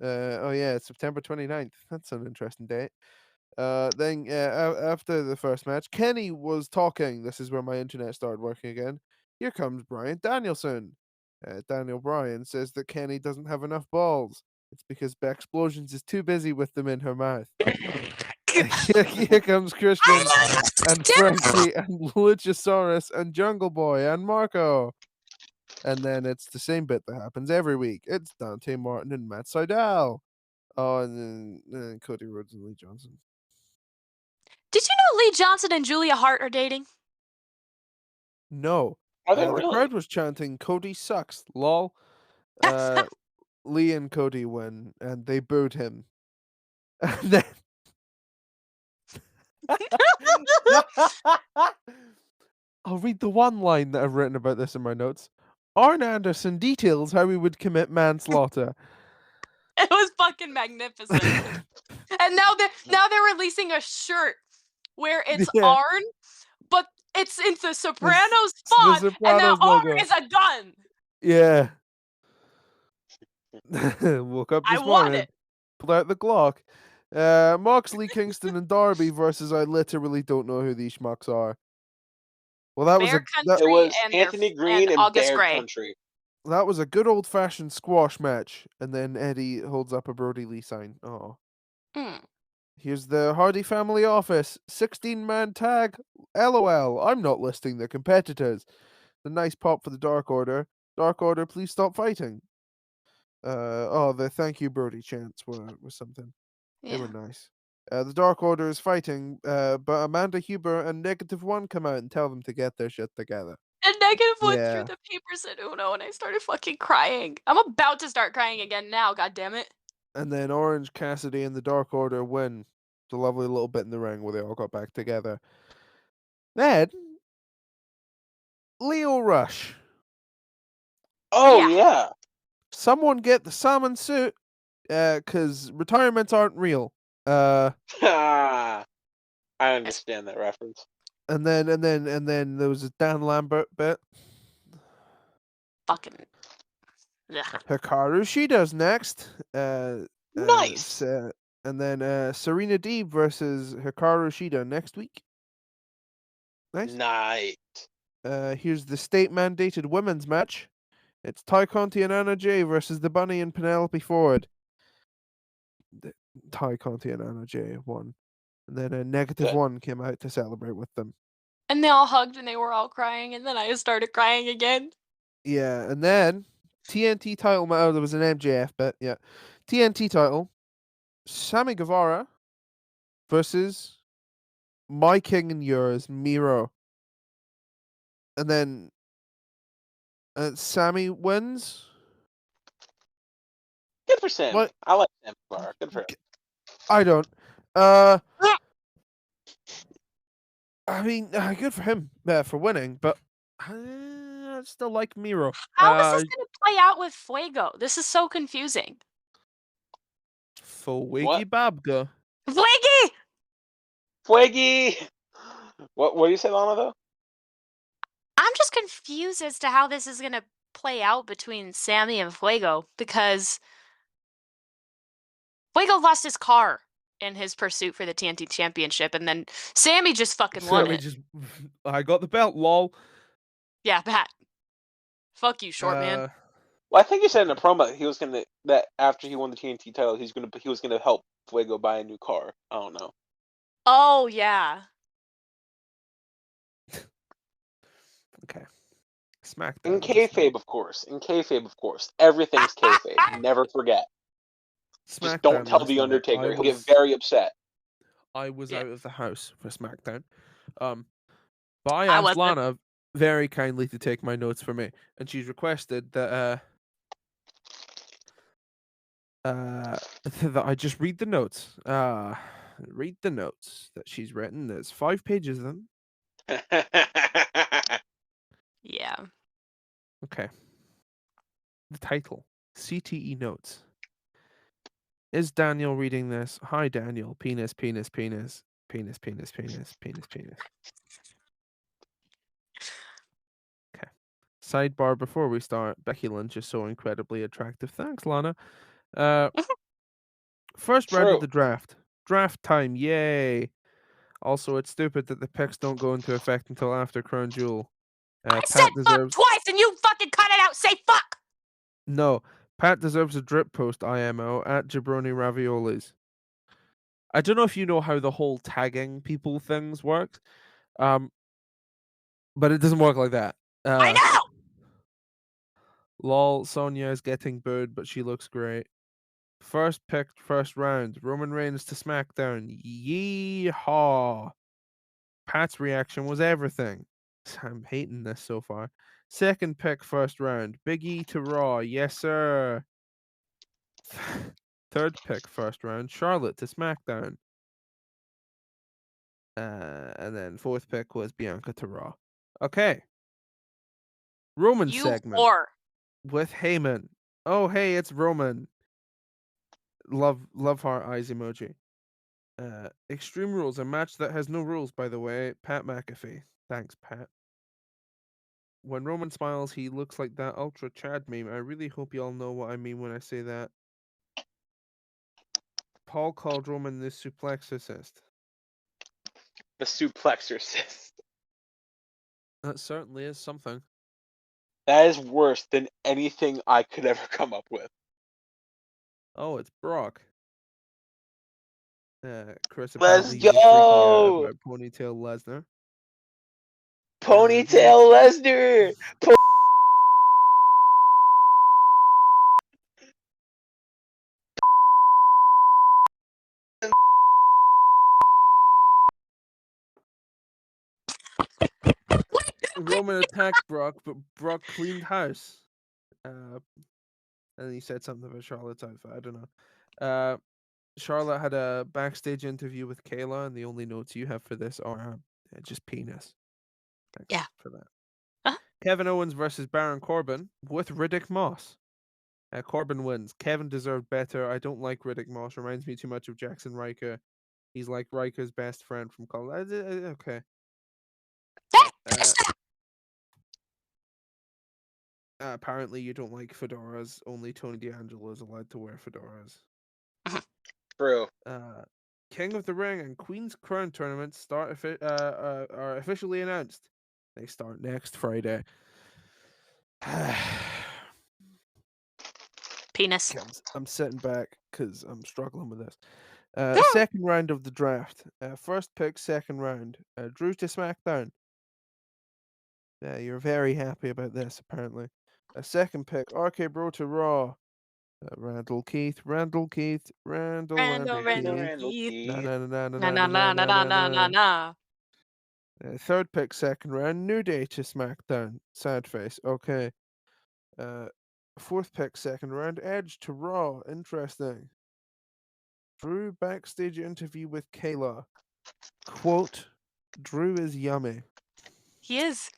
Oh yeah, it's September 29th. That's an interesting date. Then after the first match, Kenny was talking. This is where my internet started working again. Here comes Brian Danielson. Daniel Bryan says that Kenny doesn't have enough balls. It's because Explosions is too busy with them in her mouth. Here comes Christian and Frankie and Luchasaurus and Jungle Boy and Marco. And then it's the same bit that happens every week. It's Dante Martin and Matt Sydal. Oh, and then Cody Rhodes and Lee Johnson. Did you know Lee Johnson and Julia Hart are dating? No. Are they The really? crowd was chanting, Cody sucks, lol. Lee and Cody win, and they booed him. And then... I'll read the one line that I've written about this in my notes. Arn Anderson details how he would commit manslaughter. It was fucking magnificent. And now they're releasing a shirt where it's Yeah. Arn, but it's in the Sopranos font, and Sopranos now Arn logo. is a gun. Yeah. Woke up I this want morning, it. pulled out the Glock. Moxley, Kingston, and Darby versus I literally don't know who these schmucks are. Well, that Bear was Country It was and Anthony Green and August Bear Gray. Country. that was a good old fashioned squash match, and then Eddie holds up a Brody Lee sign. Oh, here's the Hardy Family Office 16-man tag. LOL. I'm not listing the competitors. The nice pop for the Dark Order. Dark Order, please stop fighting. The thank you Brody chants was something. They were nice. The Dark Order is fighting, but Amanda Huber and Negative One come out and tell them to get their shit together. And Negative One Yeah. threw the papers at Uno, and I started fucking crying. I'm about to start crying again now, God damn it. And then Orange Cassidy and the Dark Order win. It's a lovely little bit in the ring where they all got back together. Then Leo Rush. Oh Yeah. yeah. Someone get the salmon suit, because retirements aren't real. I understand that reference. And then there was a Dan Lambert bit. Fucking. Ugh. Hikaru Shida's next. Nice. And then Serena Deeb versus Hikaru Shida next week. Nice. Nice. Here's the state mandated women's match. It's Ty Conti and Anna Jay versus the Bunny and Penelope Ford. Ty Conti and Anna Jay won. And then a Negative Good. One came out to celebrate with them. And they all hugged and they were all crying, and then I started crying again. Yeah, and then TNT title match. Oh, there was an MJF bit. Yeah, TNT title. Sammy Guevara versus my king and yours, Miro. And then Sammy wins. Good for Sam. What? I like Sam Guevara. Good for him. I don't. I mean, good for him for winning, but I still like Miro. How is this going to play out with Fuego? This is so confusing. Fuegi Babga. Fuegi! Fuegi! What do you say, Lana, though? I'm just confused as to how this is going to play out between Sammy and Fuego, because Fuego lost his car in his pursuit for the TNT Championship, and then Sammy just fucking won it. I got the belt, lol. Yeah, that. Fuck you, short man. Well, I think he said in a promo that after he won the TNT title, he was gonna help Fuego buy a new car. I don't know. Oh yeah. Okay. SmackDown. In kayfabe, of course. Everything's kayfabe. Never forget. Just don't tell the Undertaker. He'll get very upset. I was out of the house for SmackDown. But I asked Lana very kindly to take my notes for me, and she's requested that that I just read the notes. Read the notes that she's written. There's 5 pages of them. Yeah. Okay. The title: CTE notes. Is Daniel reading this? Hi, Daniel. Penis, penis, penis, penis, penis, penis, penis, penis. Okay. Sidebar before we start. Becky Lynch is so incredibly attractive. Thanks, Lana. First round of True. the draft. Draft time. Yay. Also, it's stupid that the picks don't go into effect until after Crown Jewel. I said fuck twice and you fucking cut it out. Say fuck. No. Pat deserves a drip post, IMO, at Jabroni Raviolis. I don't know if you know how the whole tagging people things works, but it doesn't work like that. I know. Lol, Sonya is getting booed, but she looks great. First picked, first round. Roman Reigns to SmackDown. Yeehaw. Pat's reaction was everything. I'm hating this so far. Second pick, first round. Big E to Raw. Yes, sir. Third pick, first round. Charlotte to SmackDown. And then fourth pick was Bianca to Raw. Okay. Roman You segment whore. with Heyman. Oh, hey, it's Roman. Love heart eyes emoji. Extreme Rules, a match that has no rules, by the way. Pat McAfee. Thanks, Pat. When Roman smiles, he looks like that Ultra Chad meme. I really hope you all know what I mean when I say that. Paul called Roman the suplexorcist. The suplexorcist. That certainly is something. That is worse than anything I could ever come up with. Oh, it's Brock. Chris Let's apparently is freaking out go! about Ponytail Lesnar. Ponytail Lesnar! Roman attacked Brock, but Brock cleaned house. And he said something about Charlotte's outfit. I don't know. Charlotte had a backstage interview with Kayla, and the only notes you have for this are just penis. Thanks Yeah. for that. Huh? Kevin Owens versus Baron Corbin with Riddick Moss. Corbin wins. Kevin deserved better. I don't like Riddick Moss. Reminds me too much of Jackson Riker. He's like Riker's best friend from college. Okay. Apparently you don't like fedoras. Only Tony D'Angelo is allowed to wear fedoras. True. King of the Ring and Queen's Crown tournaments are officially announced. They start next Friday. Penis. I'm sitting back because I'm struggling with this. Second round of the draft. First pick, second round. Drew to SmackDown. Yeah, you're very happy about this, apparently. Second pick, RK Bro to Raw. Randall Keith. Randall Keith. Keith. Na na na na na Na na na na na na na na na na. Third pick, second round. New Day to SmackDown. Sad face. Okay. Fourth pick, second round. Edge to Raw. Interesting. Drew backstage interview with Kayla. Quote, Drew is yummy. He is.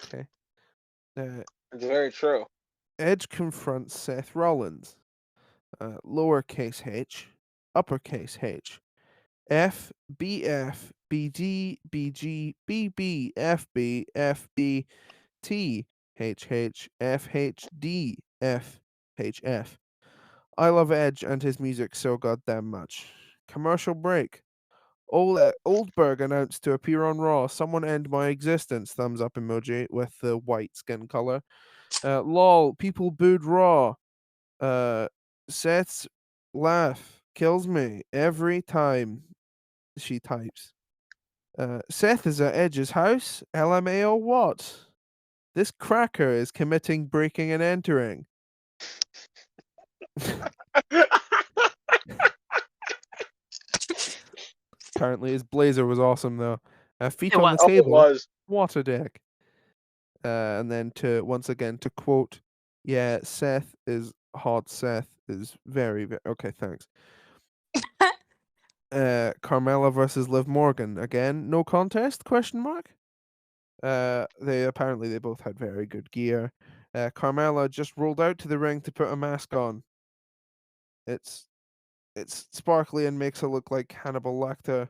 Okay. It's very true. Edge confronts Seth Rollins. Lowercase h, uppercase h. F, BF, BD, BG, BB, FB, FB, T, HH, FHD, FHF. I love Edge and his music so goddamn much. Commercial break. Oldberg announced to appear on Raw. Someone end my existence. Thumbs up emoji with the white skin color. Lol. People booed Raw. Seth's laugh kills me every time she types. Seth is at Edge's house. LMAO what? This cracker is committing breaking and entering. Apparently his blazer was awesome though. Feet It on was. the table. It was. What a dick. And then once again to quote, yeah, Seth is hot. Seth is very, very okay. Thanks. Carmella versus Liv Morgan again. No contest? Question mark. They both had very good gear. Carmella just rolled out to the ring to put a mask on. It's sparkly and makes her look like Hannibal Lecter.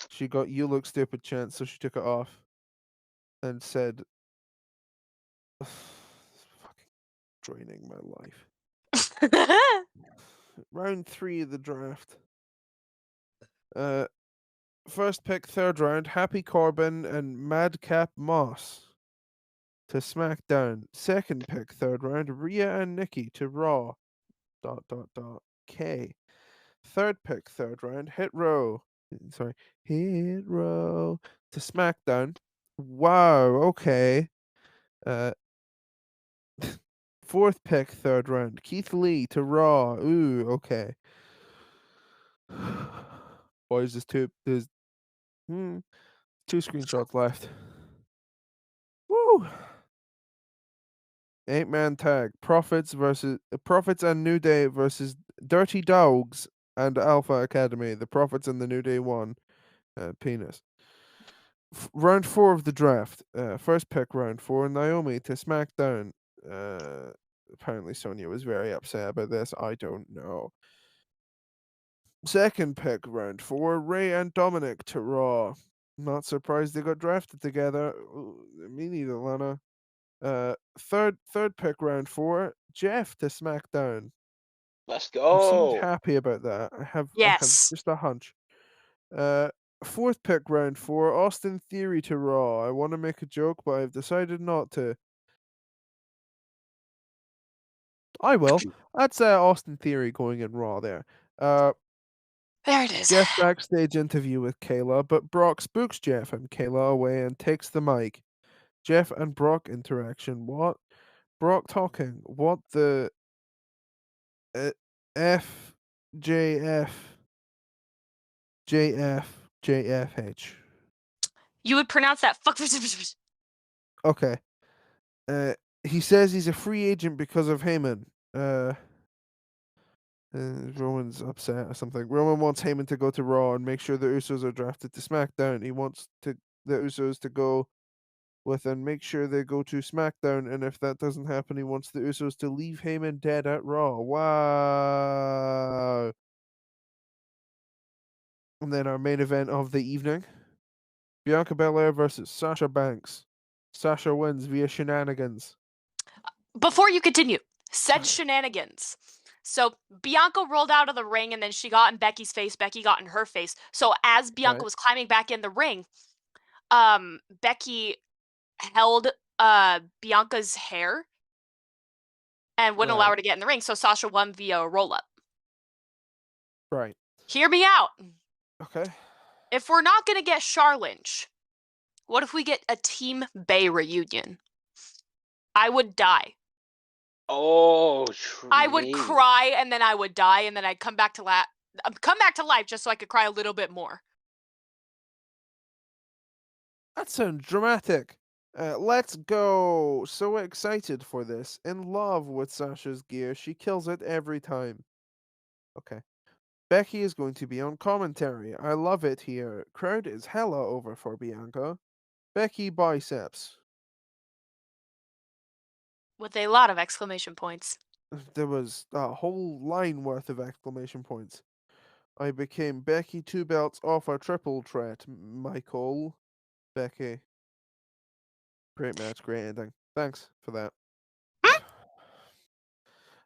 She got "you look stupid" chance, so she took it off and said, "It's fucking draining my life." Round 3 of the draft. First pick, third round, Happy Corbin and Madcap Moss to SmackDown. Second pick, third round, Rhea and Nikki to Raw. ... K. Third pick, third round, Hit Row to SmackDown. Wow, okay. Fourth pick, third round, Keith Lee to Raw. Ooh, okay. Boys, there's two screenshots left. Woo! 8-man tag. Profits and New Day versus Dirty Dogs and Alpha Academy. The Profits and the New Day won. Penis. Round 4 of the draft. First pick, round 4, Naomi to SmackDown. Apparently Sonya was very upset about this. I don't know. Second pick, round 4, Ray and Dominic to Raw. Not surprised they got drafted together. Me neither, Lana. Third pick, round 4, Jeff to SmackDown. Let's You seemed go. happy about that. I have Yes. just a hunch. Fourth pick, round 4, Austin Theory to Raw. I want to make a joke, but I've decided not to. I will. That's Austin Theory going in Raw there. There it is. Jeff backstage interview with Kayla, but Brock spooks Jeff and Kayla away and takes the mic. Jeff and Brock interaction. What? Brock talking. What the F J F J F J F H. You would pronounce that fuck. Okay. He says he's a free agent because of Heyman. Roman's upset or something. Roman wants Heyman to go to Raw and make sure the Usos are drafted to SmackDown. He wants the Usos to go with and make sure they go to SmackDown. And if that doesn't happen, he wants the Usos to leave Heyman dead at Raw. Wow. And then our main event of the evening, Bianca Belair versus Sasha Banks. Sasha wins via shenanigans. Before you continue, said shenanigans. So Bianca rolled out of the ring and then she got in Becky's face. Becky got in her face. So as Bianca Right. was climbing back in the ring, Becky held Bianca's hair and wouldn't allow her to get in the ring. So Sasha won via a roll up. Right. Hear me out. Okay. If we're not gonna get Charlenge, what if we get a Team Bay reunion? I would die. Oh, I would cry and then I would die and then I'd come back to life just so I could cry a little bit more. That sounds dramatic. Let's go. So excited for this. In love with Sasha's gear. She kills it every time. Okay. Becky is going to be on commentary. I love it here. Crowd is hella over for Bianca. Becky biceps. With a lot of exclamation points. There was a whole line worth of exclamation points. I became Becky 2 belts off a triple threat. Michael. Becky. Great match, great ending. Thanks for that.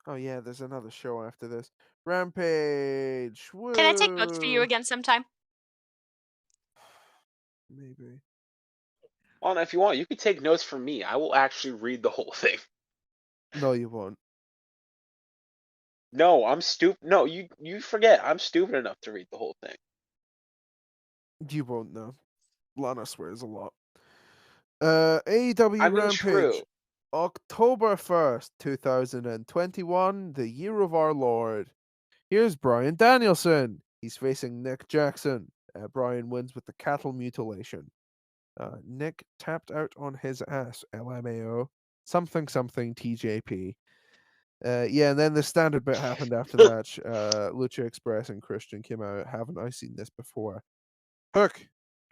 Oh yeah, there's another show after this. Rampage. Woo! Can I take notes for you again sometime? Maybe. Well, if you want, you can take notes from me. I will actually read the whole thing. No, you won't. No, I'm stupid. No, you forget. I'm stupid enough to read the whole thing. You won't know. Lana swears a lot. AEW I mean, Rampage. true. October 1st, 2021, the year of our Lord. Here's Bryan Danielson. He's facing Nick Jackson. Bryan wins with the cattle mutilation. Nick tapped out on his ass, LMAO. Something something TJP. Yeah, and then the standard bit happened after that. Lucha Express and Christian came out. Haven't I seen this before? Hook,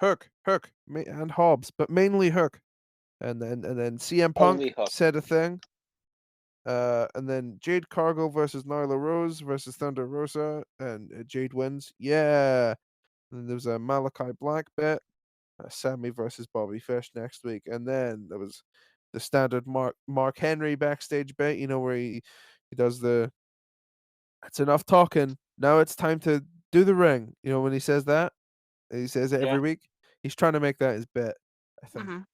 and Hobbs, but mainly Hook. And then CM Punk Only Hook. said a thing. And then Jade Cargill versus Nyla Rose versus Thunder Rosa, and Jade wins. Yeah. And then there was a Malachi Black bit. Sammy versus Bobby Fish next week, and then there was the standard Mark Henry backstage bit. You know where he does the "It's enough talking. Now it's time to do the ring." You know when he says that, he says it every week. He's trying to make that his bit, I think.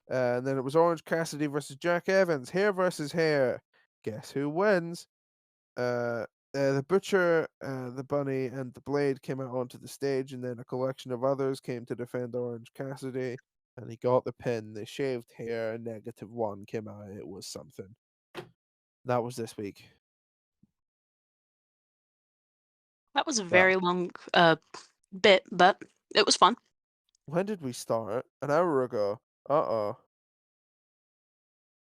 And then it was Orange Cassidy versus Jack Evans, hair versus hair. Guess who wins? The Butcher, the Bunny, and the Blade came out onto the stage, and then a collection of others came to defend Orange Cassidy, and he got the pin. The shaved hair, -1 came out. It was something. That was this week. That was a very long bit, but it was fun. When did we start? An hour ago. Uh-oh.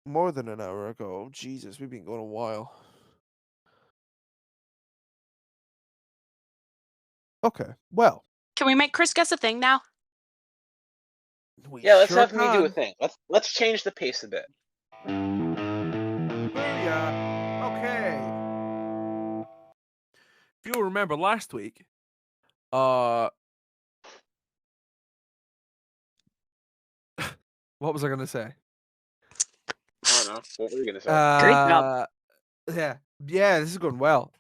More than an hour ago. Oh, Jesus, we've been going a while. Okay, well. Can we make Chris guess a thing now? Yeah, let's have me do a thing. Let's change the pace a bit. Booyah. Okay. If you'll remember last week, what was I gonna say? I don't know. What were you gonna say? Great job. Yeah, this is going well.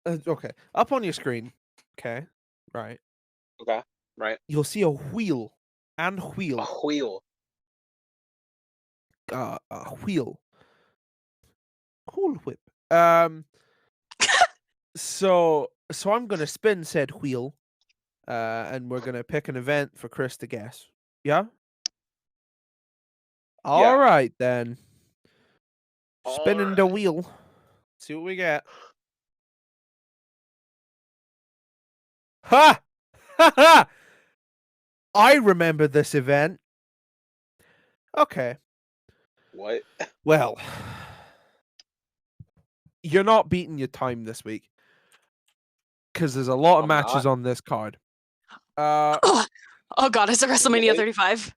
Okay, up on your screen. Okay, right. Okay, right. You'll see a wheel and wheel. A wheel. A wheel. Cool whip. So I'm gonna spin said wheel, and we're gonna pick an event for Chris to guess. Yeah. All right then. Spinning the wheel. See what we get. Ha! Ha ha! I remember this event. Okay. What? Well, you're not beating your time this week because there's a lot of matches on this card. Oh God, it's a WrestleMania 35.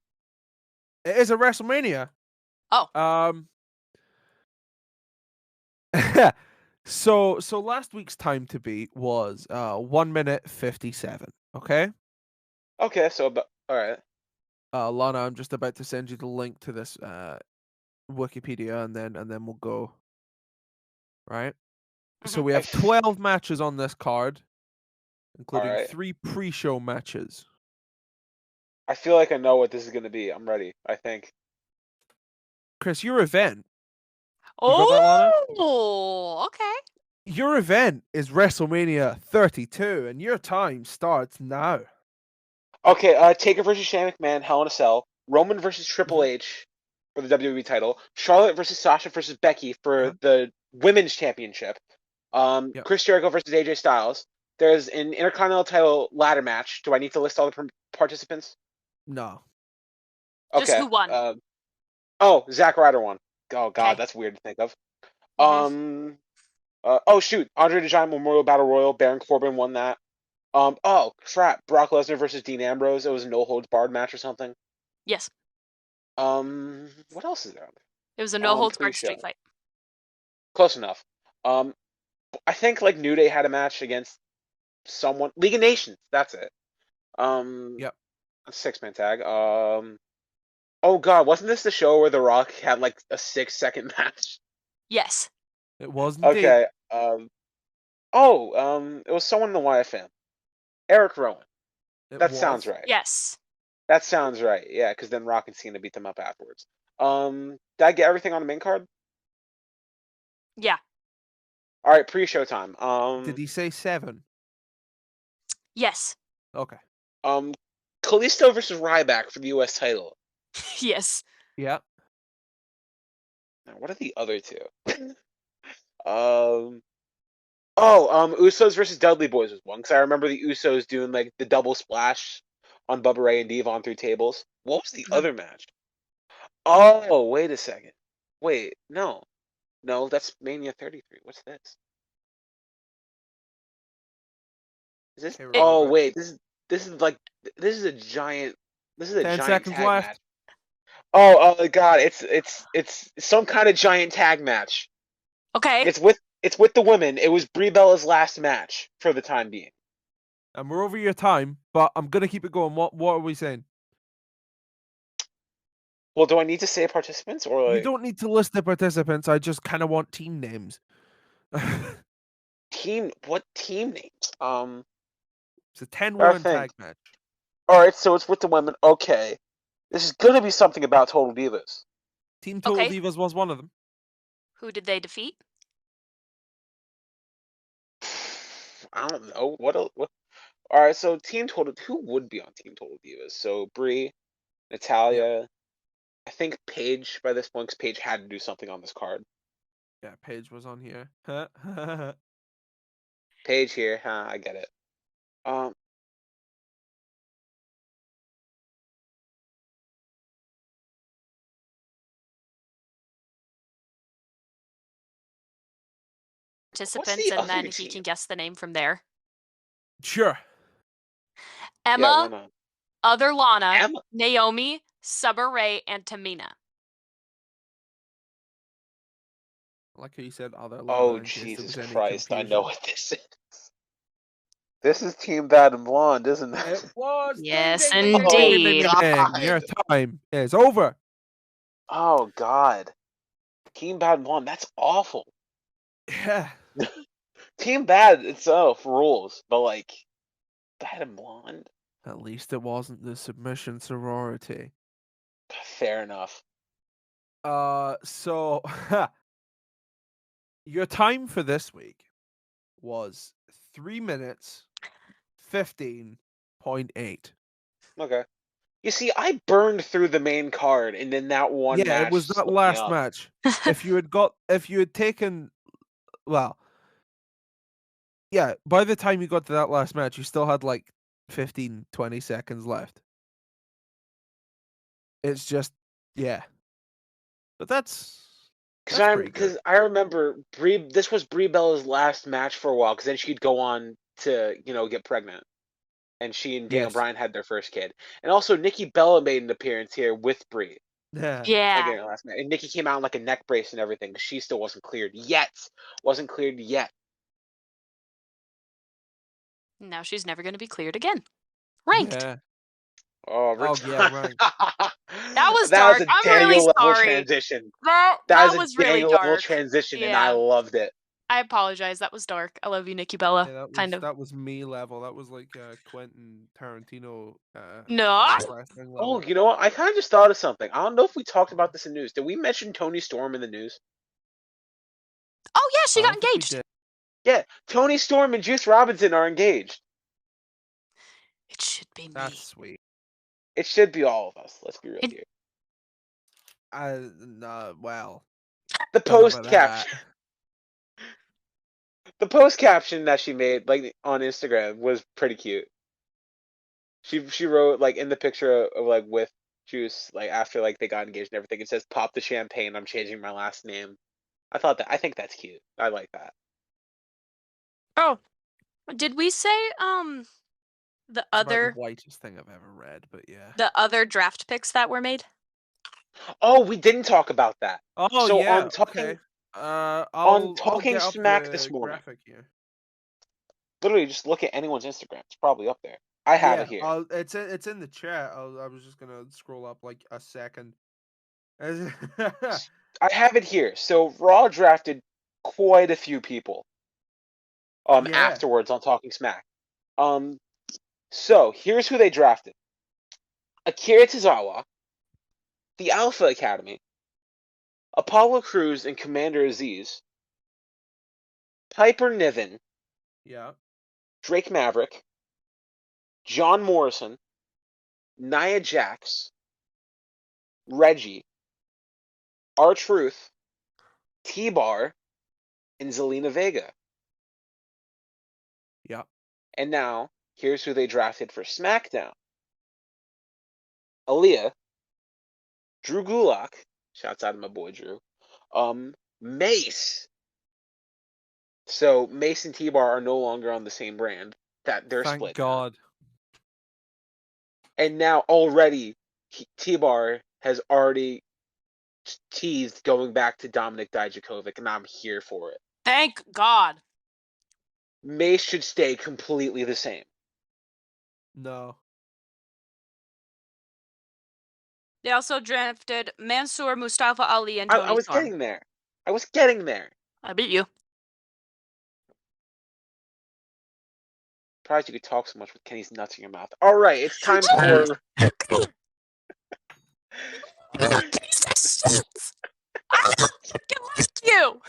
It is a WrestleMania. Oh. So last week's time to beat was 1 minute 57. Okay. Okay, so all right. Lana, I'm just about to send you the link to this Wikipedia, and then we'll go. Right. So we have 12 matches on this card, including 3 pre-show matches. I feel like I know what this is going to be. I'm ready, I think. Chris, your event. Oh, okay. Your event is WrestleMania 32, and your time starts now. Okay, Taker versus Shane McMahon, Hell in a Cell. Roman versus Triple H for the WWE title. Charlotte versus Sasha versus Becky for the Women's Championship. Chris Jericho versus AJ Styles. There's an Intercontinental title ladder match. Do I need to list all the participants? No. Okay. Just who won? Zack Ryder won. Oh God, that's weird to think of. Oh shoot, Andre the Giant Memorial Battle Royal. Baron Corbin won that. Oh crap, Brock Lesnar versus Dean Ambrose. It was a no holds barred match or something. Yes. What else is there? It was a no holds barred street fight. Close enough. I think like New Day had a match against someone. League of Nations. That's it. Yep. A 6-man tag. Oh God, wasn't this the show where The Rock had like a 6-second match? Yes. It was. Okay. It was someone in the Wyatt family. Eric Rowan. Sounds right. Yes. That sounds right. Yeah, because then Rock and Cena beat them up afterwards. Did I get everything on the main card? Yeah. All right, pre-show time. Did he say 7? Yes. Okay. Kalisto versus Ryback for the U.S. title. Yes. Yeah. Now, what are the other two? Usos versus Dudley Boys was one, because I remember the Usos doing like the double splash on Bubba Ray and Devon through tables. What was the Mhm. other match? Oh, wait a second. Wait, no. No, that's Mania 33. What's this? Is this? Okay, Oh, remember. wait. This is like this is a giant 10 giant seconds tag left. match. Oh God! It's some kind of giant tag match. Okay. It's with the women. It was Brie Bella's last match for the time being. And we're over your time, but I'm gonna keep it going. What are we saying? Well, do I need to say participants or You like don't need to list the participants. I just kind of want team names. team? What team names? It's a 10 I woman think. tag match. All right, so it's with the women. Okay, this is gonna be something about Total Divas. Team Total Okay. Divas was one of them. Who did they defeat? I don't know what. What? All right, so Team Total. Who would be on Team Total Divas? So Brie, Natalia. I think Paige by this point, because Paige had to do something on this card. Yeah, Paige was on here. Paige here, huh? I get it. Um, what's Participants, the and then other he team? can guess the name from there. Sure. Yeah, why Emma, not? Other Lana, Emma. Naomi, Summer Rae, and Tamina. I like how you said other Lana Oh in case there Jesus was any Christ! I know confusion. what this is. This is Team Bad and Blonde, isn't it? It was. Yes, Ding, ding, ding, ding, ding, ding, ding, indeed. ding, ding. Your God. time is over. Oh God. Team Bad and Blonde. That's awful. Yeah. Team Bad itself rules, but like Bad and Blonde. At least it wasn't the submission sorority. Fair enough. So your time for this week was 3 minutes 15.8. Okay. You see, I burned through the main card, and then that one Yeah, it match was that slipped me last up. match. If you had taken, well, yeah, by the time you got to that last match, you still had like 15, 20 seconds left. It's just, yeah. But that's pretty good. Because I remember Brie. This was Brie Bella's last match for a while, because then she'd go on to get pregnant, and she and Daniel Yes. Bryan had their first kid, and also Nikki Bella made an appearance here with Brie. Yeah. Yeah. Again, last match, and Nikki came out in like a neck brace and everything, because she still wasn't cleared yet. Wasn't cleared yet. Now she's never going to be cleared again. Ranked. Yeah. Oh, Oh, yeah, right. That was that dark. was a I'm Daniel really level sorry. transition. That That was was a really Daniel level dark. transition, and Yeah. I loved it. I apologize. That was dark. I love you, Nikki Bella. Yeah, kind of. that was me level. That was like Quentin Tarantino No. wrestling Oh, level. you know what? I kind of just thought of something. I don't know if we talked about this in news. Did we mention Tony Storm in the news? Oh yeah, she I got don't think we engaged. did. Yeah, Tony Storm and Juice Robinson are engaged. It should be me. That's sweet. It should be all of us. Let's be real here. Well, The don't know post about caption. that. The post caption that she made, like on Instagram, was pretty cute. She wrote like in the picture of like with Juice, like after like they got engaged and everything. It says, "Pop the champagne. I'm changing my last name." I think that's cute. I like that. Oh, did we say the It's about the other whitest thing I've ever read, but yeah. draft picks that were made? Oh, we didn't talk about that. Oh So yeah. on talking Okay. on I'll Talking get up Smack this the morning, graphic here. literally just look at anyone's Instagram. It's probably up there. I have it here. It's in the chat. I was just gonna scroll up like a second. I have it here. So Raw drafted quite a few people. Yeah. Afterwards on Talking Smack. So here's who they drafted: Akira Tozawa, the Alpha Academy, Apollo Crews and Commander Aziz, Piper Niven, Yeah. Drake Maverick, John Morrison, Nia Jax, Reggie, R-Truth, T-Bar, and Zelina Vega. Yeah. And now, here's who they drafted for SmackDown: Aaliyah, Drew Gulak, shouts out to my boy Drew, Mace. So Mace and T-Bar are no longer on the same brand. That they're Thank split now. God. And now already T-Bar has already teased going back to Dominik Dijakovic, and I'm here for it. Thank God. Mace should stay completely the same. No. They also drafted Mansoor, Mustafa Ali, and I Tony was Storm. getting there. I was getting there. I beat you. Surprised you could talk so much with Kenny's nuts in your mouth. All right, it's time for. I fucking like you.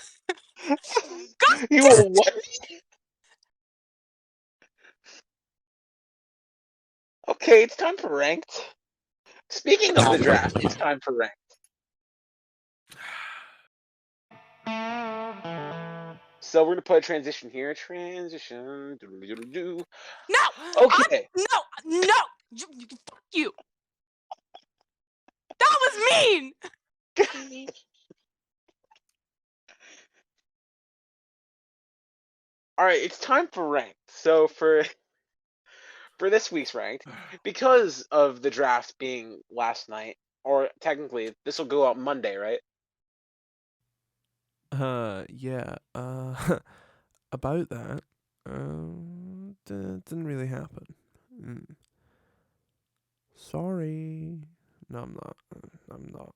God You damn will it. what? Okay, it's time for ranked. Speaking of the draft, it's time for ranked. So we're gonna put a transition here. Transition. No. Okay. No. Fuck you. That was mean. All right, it's time for ranked. So for this week's ranked, because of the draft being last night, or technically this will go out Monday, right? Yeah. About that, didn't really happen. Sorry. No, I'm not. I'm not.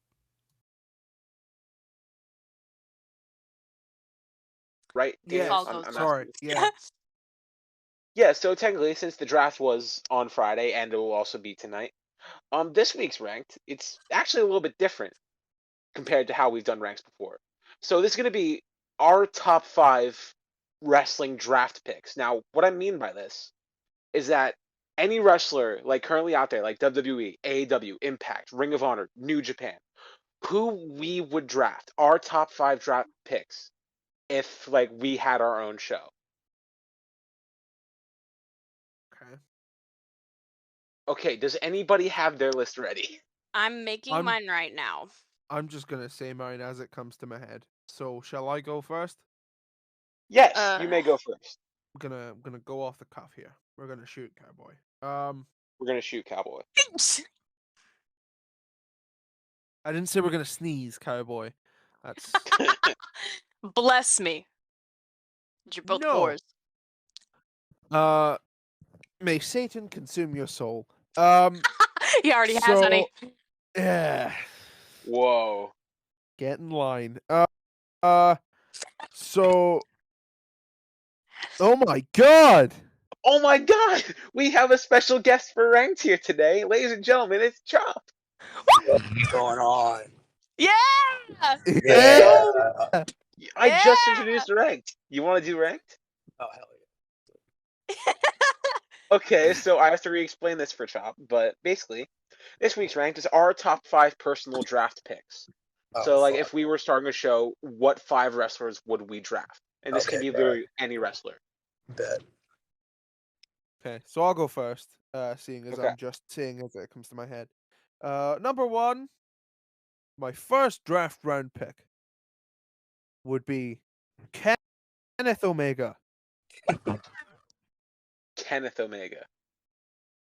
Right? Yes. I'm Sorry. asking. Yeah. Yeah. So technically, since the draft was on Friday and it will also be tonight, this week's ranked, it's actually a little bit different compared to how we've done ranks before. So this is going to be our top 5 wrestling draft picks. Now, what I mean by this is that any wrestler like currently out there, like WWE, AEW, Impact, Ring of Honor, New Japan, who we would draft, our top 5 draft picks, if like we had our own show. Okay. Okay, does anybody have their list ready? I'm making mine right now. I'm just gonna say mine as it comes to my head. So shall I go first? Yes, you may go first. I'm gonna go off the cuff here. We're gonna shoot, cowboy. We're gonna shoot Cowboy. I didn't say we're gonna sneeze, cowboy. That's Bless me. You're both no. whores. May Satan consume your soul. He already has, honey. Yeah. Whoa. Get in line. So. Oh my God. Oh my god! We have a special guest for ranked here today. Ladies and gentlemen, it's Chop. What's going on? Yeah. Yeah. So, I just Yeah. introduced ranked. You want to do ranked? Oh, hell yeah. Okay, so I have to re-explain this for Chop, but basically, this week's ranked is our top 5 personal draft picks. Oh, So, like, fuck. if we were starting a show, what 5 wrestlers would we draft? And this can Okay, be literally any wrestler. Bet. Okay, so I'll go first, seeing as Okay. I'm just seeing as it comes to my head. Number 1, my first draft round pick would be Kenneth Omega. Kenneth Omega.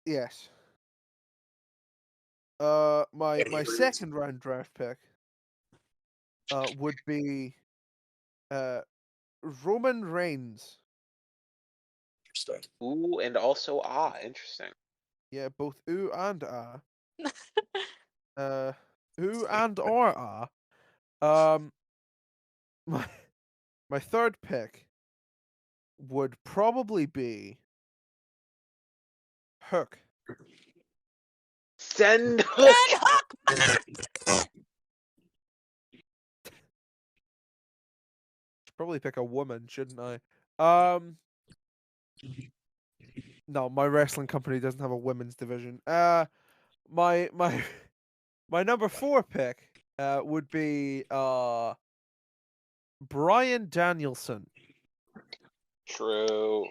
Yes. My second round draft pick would be Roman Reigns. Interesting. Ooh, and also interesting. Yeah, both ooh and ah. Ooh and or ah. My third pick would probably be Hook. Send Hook. Should probably pick a woman, shouldn't I? No, my wrestling company doesn't have a women's division. My my number 4 pick would be Bryan Danielson. True.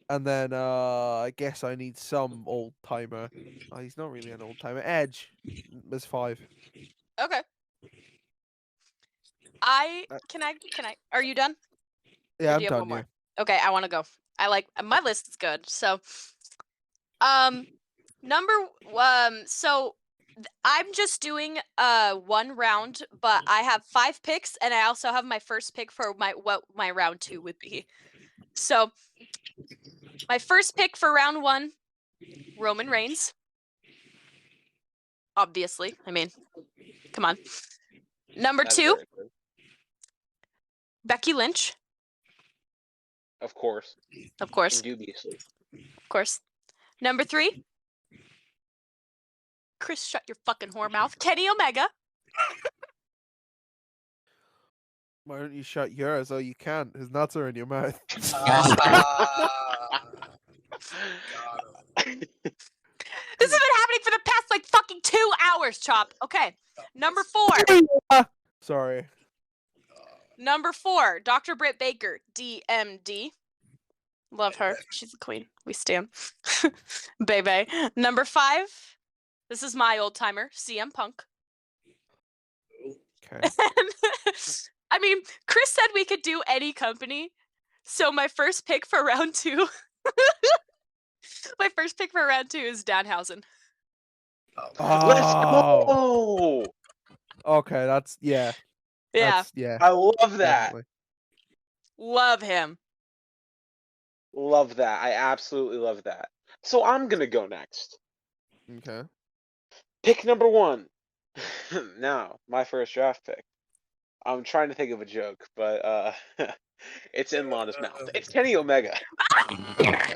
And then I guess I need some old timer. Oh, he's not really an old timer. Edge is 5. Okay. Can I are you done? Yeah, Or I'm do you have done. one Yeah. more? Okay, I want to go. I like my list is good. So number so I'm just doing one round, but I have 5 picks and I also have my first pick for what my round 2 would be. So my first pick for round 1, Roman Reigns. Obviously. I mean, come on. Number That's 2, very good. Becky Lynch. Of course. Of course. Indubiously. Of course. Number 3, Chris, shut your fucking whore mouth. Kenny Omega. Why don't you shut yours? Oh, you can't. His nuts are in your mouth. Got him. This has been happening for the past like fucking 2 hours, Chop. Okay. Number 4. Sorry. Number 4, Dr. Britt Baker, DMD. Love her. She's the queen. We stand. Bebe. Number 5. This is my old timer, CM Punk. Okay. I mean, Chris said we could do any company. So my first pick for round 2. My first pick for round 2 is Danhausen. Let's Oh. go! Okay, that's Yeah. yeah. I love that. Definitely. Love him. Love that. I absolutely love that. So I'm gonna go next. Okay. Pick number 1. Now, my first draft pick. I'm trying to think of a joke, but it's in Lana's mouth. It's Kenny Omega. Okay.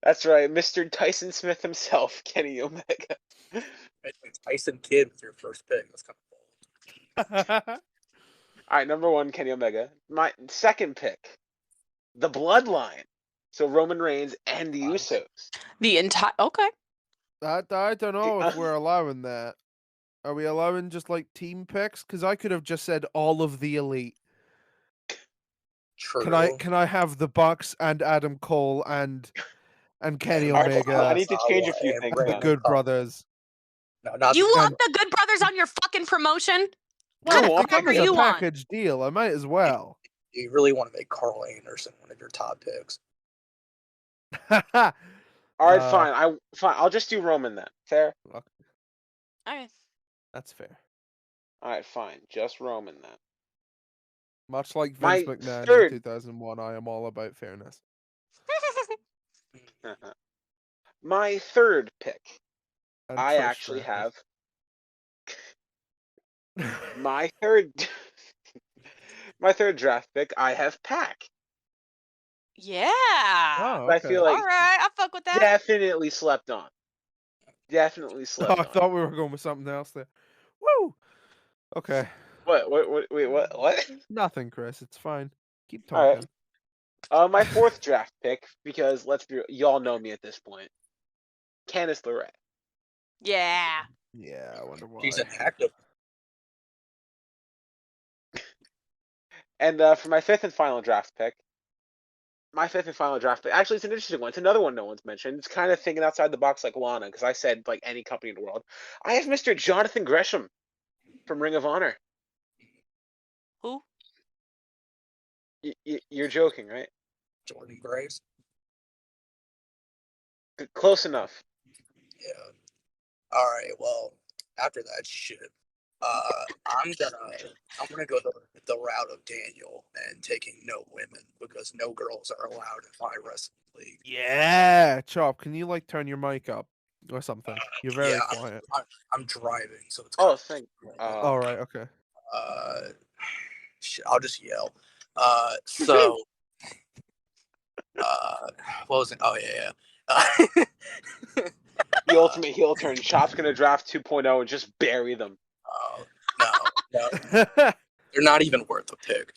That's right, Mr. Tyson Smith himself, Kenny Omega. Tyson Kidd with your first pick. That's kind of bold. All right, number 1, Kenny Omega. My second pick, the Bloodline. So Roman Reigns and the Usos. The entire okay. I don't know if we're allowing that. Are we allowing just like team picks? Because I could have just said all of the elite. True. Can I have the Bucks and Adam Cole and Kenny All right, Omega I need to change a few and things and the then. Good Brothers? No, not You the, want the Good Brothers on your fucking promotion? Well, Go if on. they come What as are a you on? package deal, I might as well. you really want to make Carl Anderson one of your top picks. All right, fine. I'll just do Roman then. Fair? Okay. That's fair. All right, fine. Just Roman then. Much like Vince My McMahon third- in 2001, I am all about fairness. My third pick. And I Trish actually Stratus. have my third my third draft pick. I have Pac. Yeah. Oh, I okay. feel like All right, I fuck with that. definitely slept on. Definitely Oh, slept I on. thought we were going with something else there. Woo! Okay. What? Wait, what? Nothing, Chris. It's fine. Keep All right. talking. My fourth draft pick, because let's be y'all know me at this point. Candice LeRae. Yeah. Yeah, I wonder why. She's an active. And for my fifth and final draft pick, actually, it's an interesting one. It's another one no one's mentioned. It's kind of thinking outside the box like Lana, because I said like any company in the world. I have Mr. Jonathan Gresham from Ring of Honor. Who? You're joking, right? Jordan Grace. Close enough. Yeah. All right. Well, after that shit, I'm gonna go the route of Daniel and taking no women because no girls are allowed in my wrestling league. Yeah, Chop, can you like turn your mic up or something? You're very Yeah, quiet. I'm driving, so it's. Oh, thank. All right, okay. Shit, I'll just yell. So, what was it? Oh yeah. The ultimate heel turn. Chop's gonna draft 2.0 and just bury them. No, they're not even worth a pick.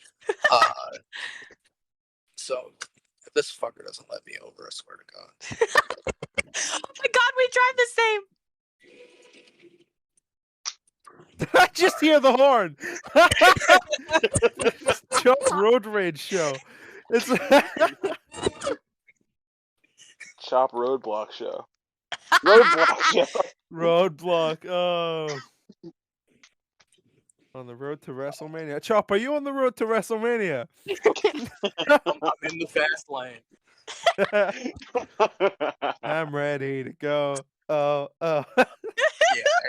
So if this fucker doesn't let me over, I swear to God. Oh my God, we drive the same. I just hear the horn. Chop's road rage show. It's Chop Roadblock show. Roadblock show. Roadblock. Oh. On the road to WrestleMania. Chop, are you on the road to WrestleMania? I'm in the fast lane. I'm ready to go. Oh. Yeah.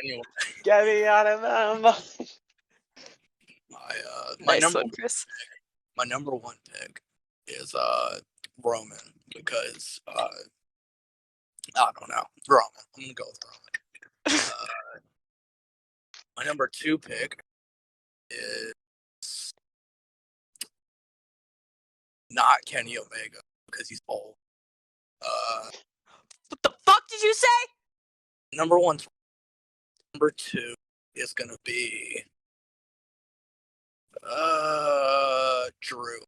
Anyway, Get me out of my mind. my Nice number one, Chris. my number one pick is Roman because I don't know, Roman. I'm gonna go with Roman. My number two pick is not Kenny Omega because he's old. What the fuck did you say? Number one. Number two is gonna be Drew.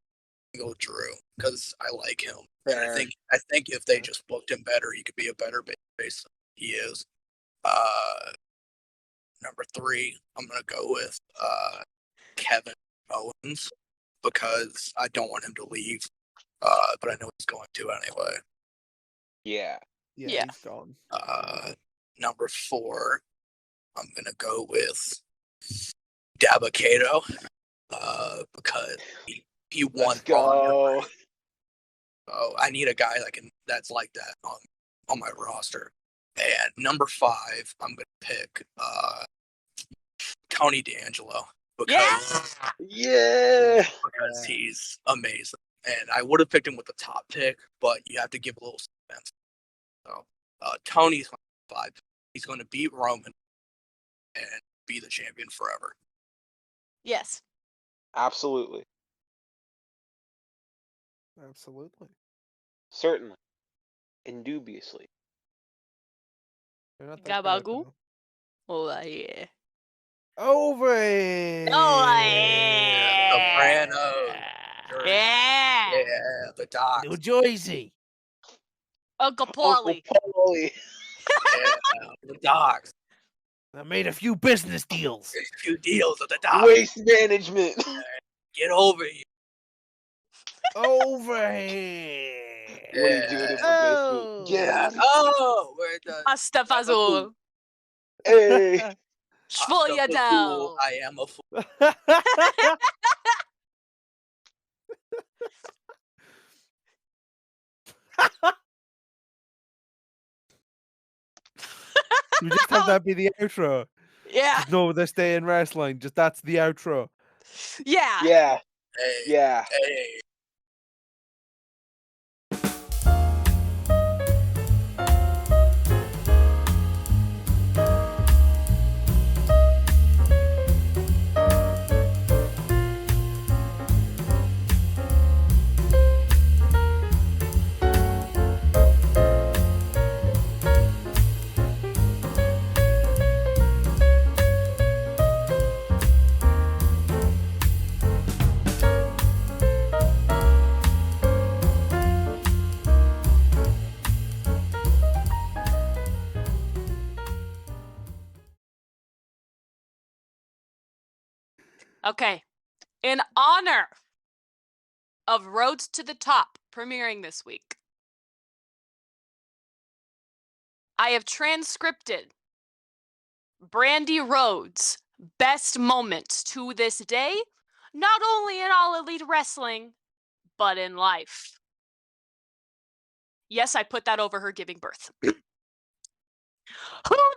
Go with Drew because I like him. And I think if they just booked him better, he could be a better base than he is. Number three, I'm gonna go with Kevin Owens because I don't want him to leave. But I know he's going to anyway. Yeah. Yeah. He's gone. Number four, I'm gonna go with Dabba-Kato because he won. Let's go. Oh, I need a guy that's like that on my roster. And number five, I'm gonna pick Tony D'Angelo because because he's amazing. And I would have picked him with the top pick, but you have to give a little suspense. So Tony's five. He's going to beat Roman and be the champion forever. Yes. Absolutely. Absolutely. Certainly. Indubiously. You're not that good at Gabagool? that. Oh, yeah. Over. Oh, yeah. Sopranos. Yeah. Yeah, the Docs. New Jersey. Uncle Uncle Paulie. Paulie. Yeah, the Docs. I made a few business deals. A few deals at the Docs. Waste management. Get over here. Over here. What are you doing in Oh. my basement? Yeah. Oh, we're the Pasta Fazul. Hey. Shvoya down. I am a fool. We just have that be the outro. Yeah. Just know this day in wrestling. Just that's the outro. Yeah. Yeah. Hey, Yeah. hey. Okay. In honor of Roads to the Top premiering this week, I have transcripted Brandy Rhodes' best moments to this day, not only in All Elite Wrestling, but in life. Yes, I put that over her giving birth. Who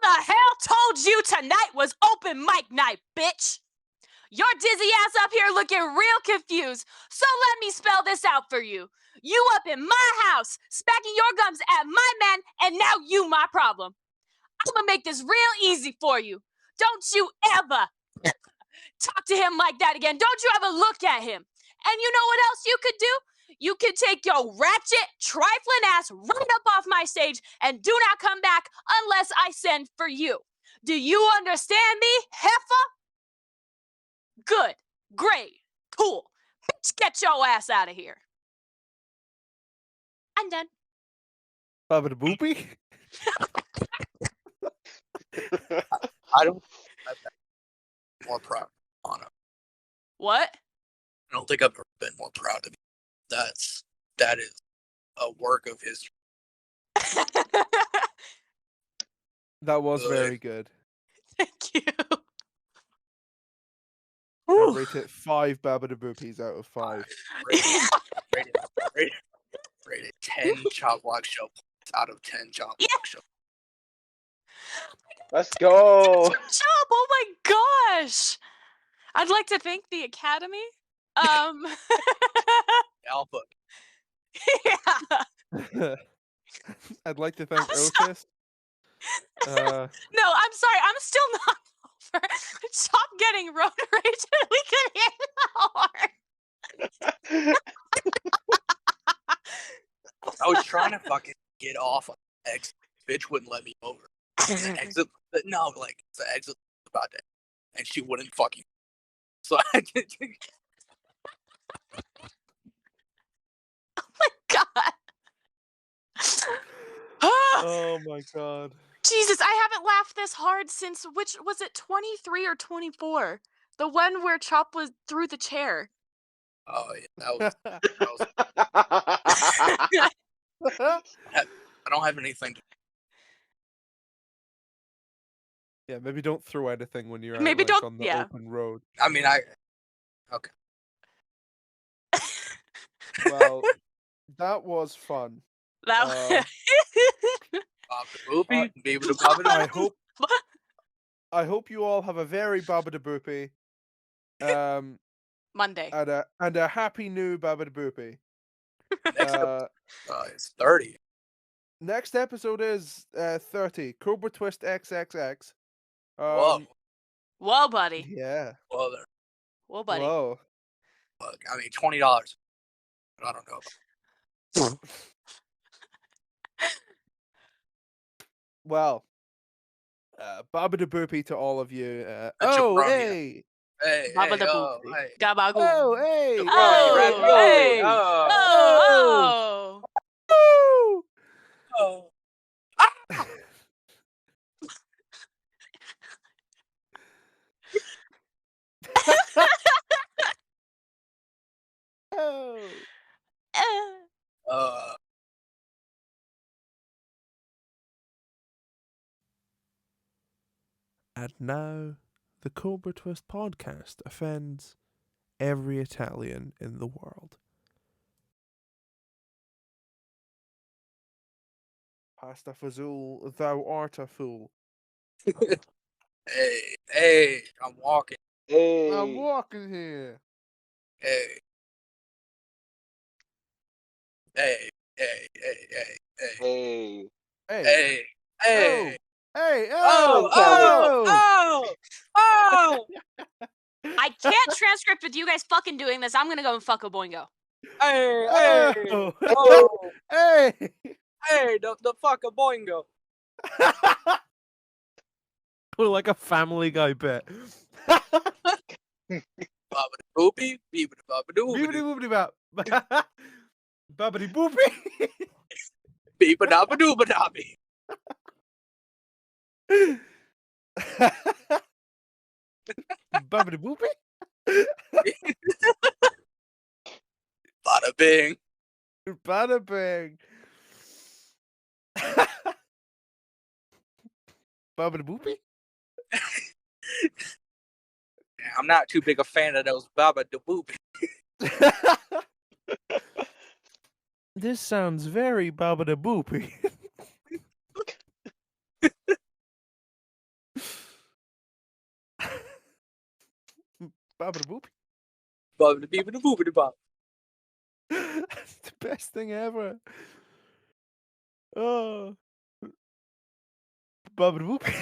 the hell told you tonight was open mic night, bitch? Your dizzy ass up here looking real confused, so let me spell this out for you. You up in my house, smacking your gums at my man, and now you my problem. I'm gonna make this real easy for you. Don't you ever talk to him like that again. Don't you ever look at him. And you know what else you could do? You could take your ratchet, trifling ass right up off my stage and do not come back unless I send for you. Do you understand me, heifer? Good. Great. Cool. Bitch, get your ass out of here. I'm done. Babbada Boopie? I don't. I've been more proud on him. What? I don't think I've ever been more proud of you. That's that is a work of history. That was Good. very good. Thank you. I Whew. rate it 5 Babbada Boopies out of 5. Rated 10 chop block show points out of 10 chop block show. Let's go. Good job! Oh my gosh! I'd like to thank the Academy. Alpha. Yeah. I'd like to thank I'm sorry. Otis. No, I'm sorry. I'm still not over. Stop getting road rage and we can hear the horn. I was trying to fucking get off on the exit. Bitch wouldn't let me over. The exit, no, like the exit was about to, and she wouldn't fucking. So I Oh my god. Oh my god. Jesus, I haven't laughed this hard since which was it 23 or 24? The one where Chop was through the chair. Oh yeah, that was. I don't have anything to. Yeah, maybe don't throw anything when you're out, Maybe like, don't- on the yeah. open road. I mean, okay. Well, that was fun. That Bob the Boopie, Baby the Bobbada. I hope you all have a very Babbada Boopie. Monday. And a happy new Babbada Boopie. It's 30. Next episode is 30. Cobra Twist XXX. Whoa. Whoa, buddy. Yeah. Well, there. Whoa, buddy. Whoa. Look, I mean, $20. But I don't know. Well, Babbada Boopie to all of you. jabroni. Hey! Hey, Baba the oh, Boopie. hey. Gabagoo. Oh, hey! Jabroni, Oh, ravioli, hey. oh. Oh. Woo! Oh. Oh. And now, the Cobra Twist podcast offends every Italian in the world. Pasta fazool, thou art a fool. Hey, I'm walking. Hey. I'm walking here. Hey. Hey. Hey. Hey, Oh, oh! I can't transcript with you guys fucking doing this. I'm gonna go and fuck a boingo. Hey, the fucking boingo. Like a Family Guy bit. Bobbity boopy, beebity bobbity Boopity boopity, boopity bop. Bobbity boopy. beebadabba doobadabby. Bobbity boopy. Bada bing. Bada bing. Bobbity boopy. I'm not too big a fan of those baba da boopy. This sounds very Babbada Boopie. Babbada Boopie? Bobbity beebity boopity bop. That's the best thing ever. Oh. Babbada Boopie.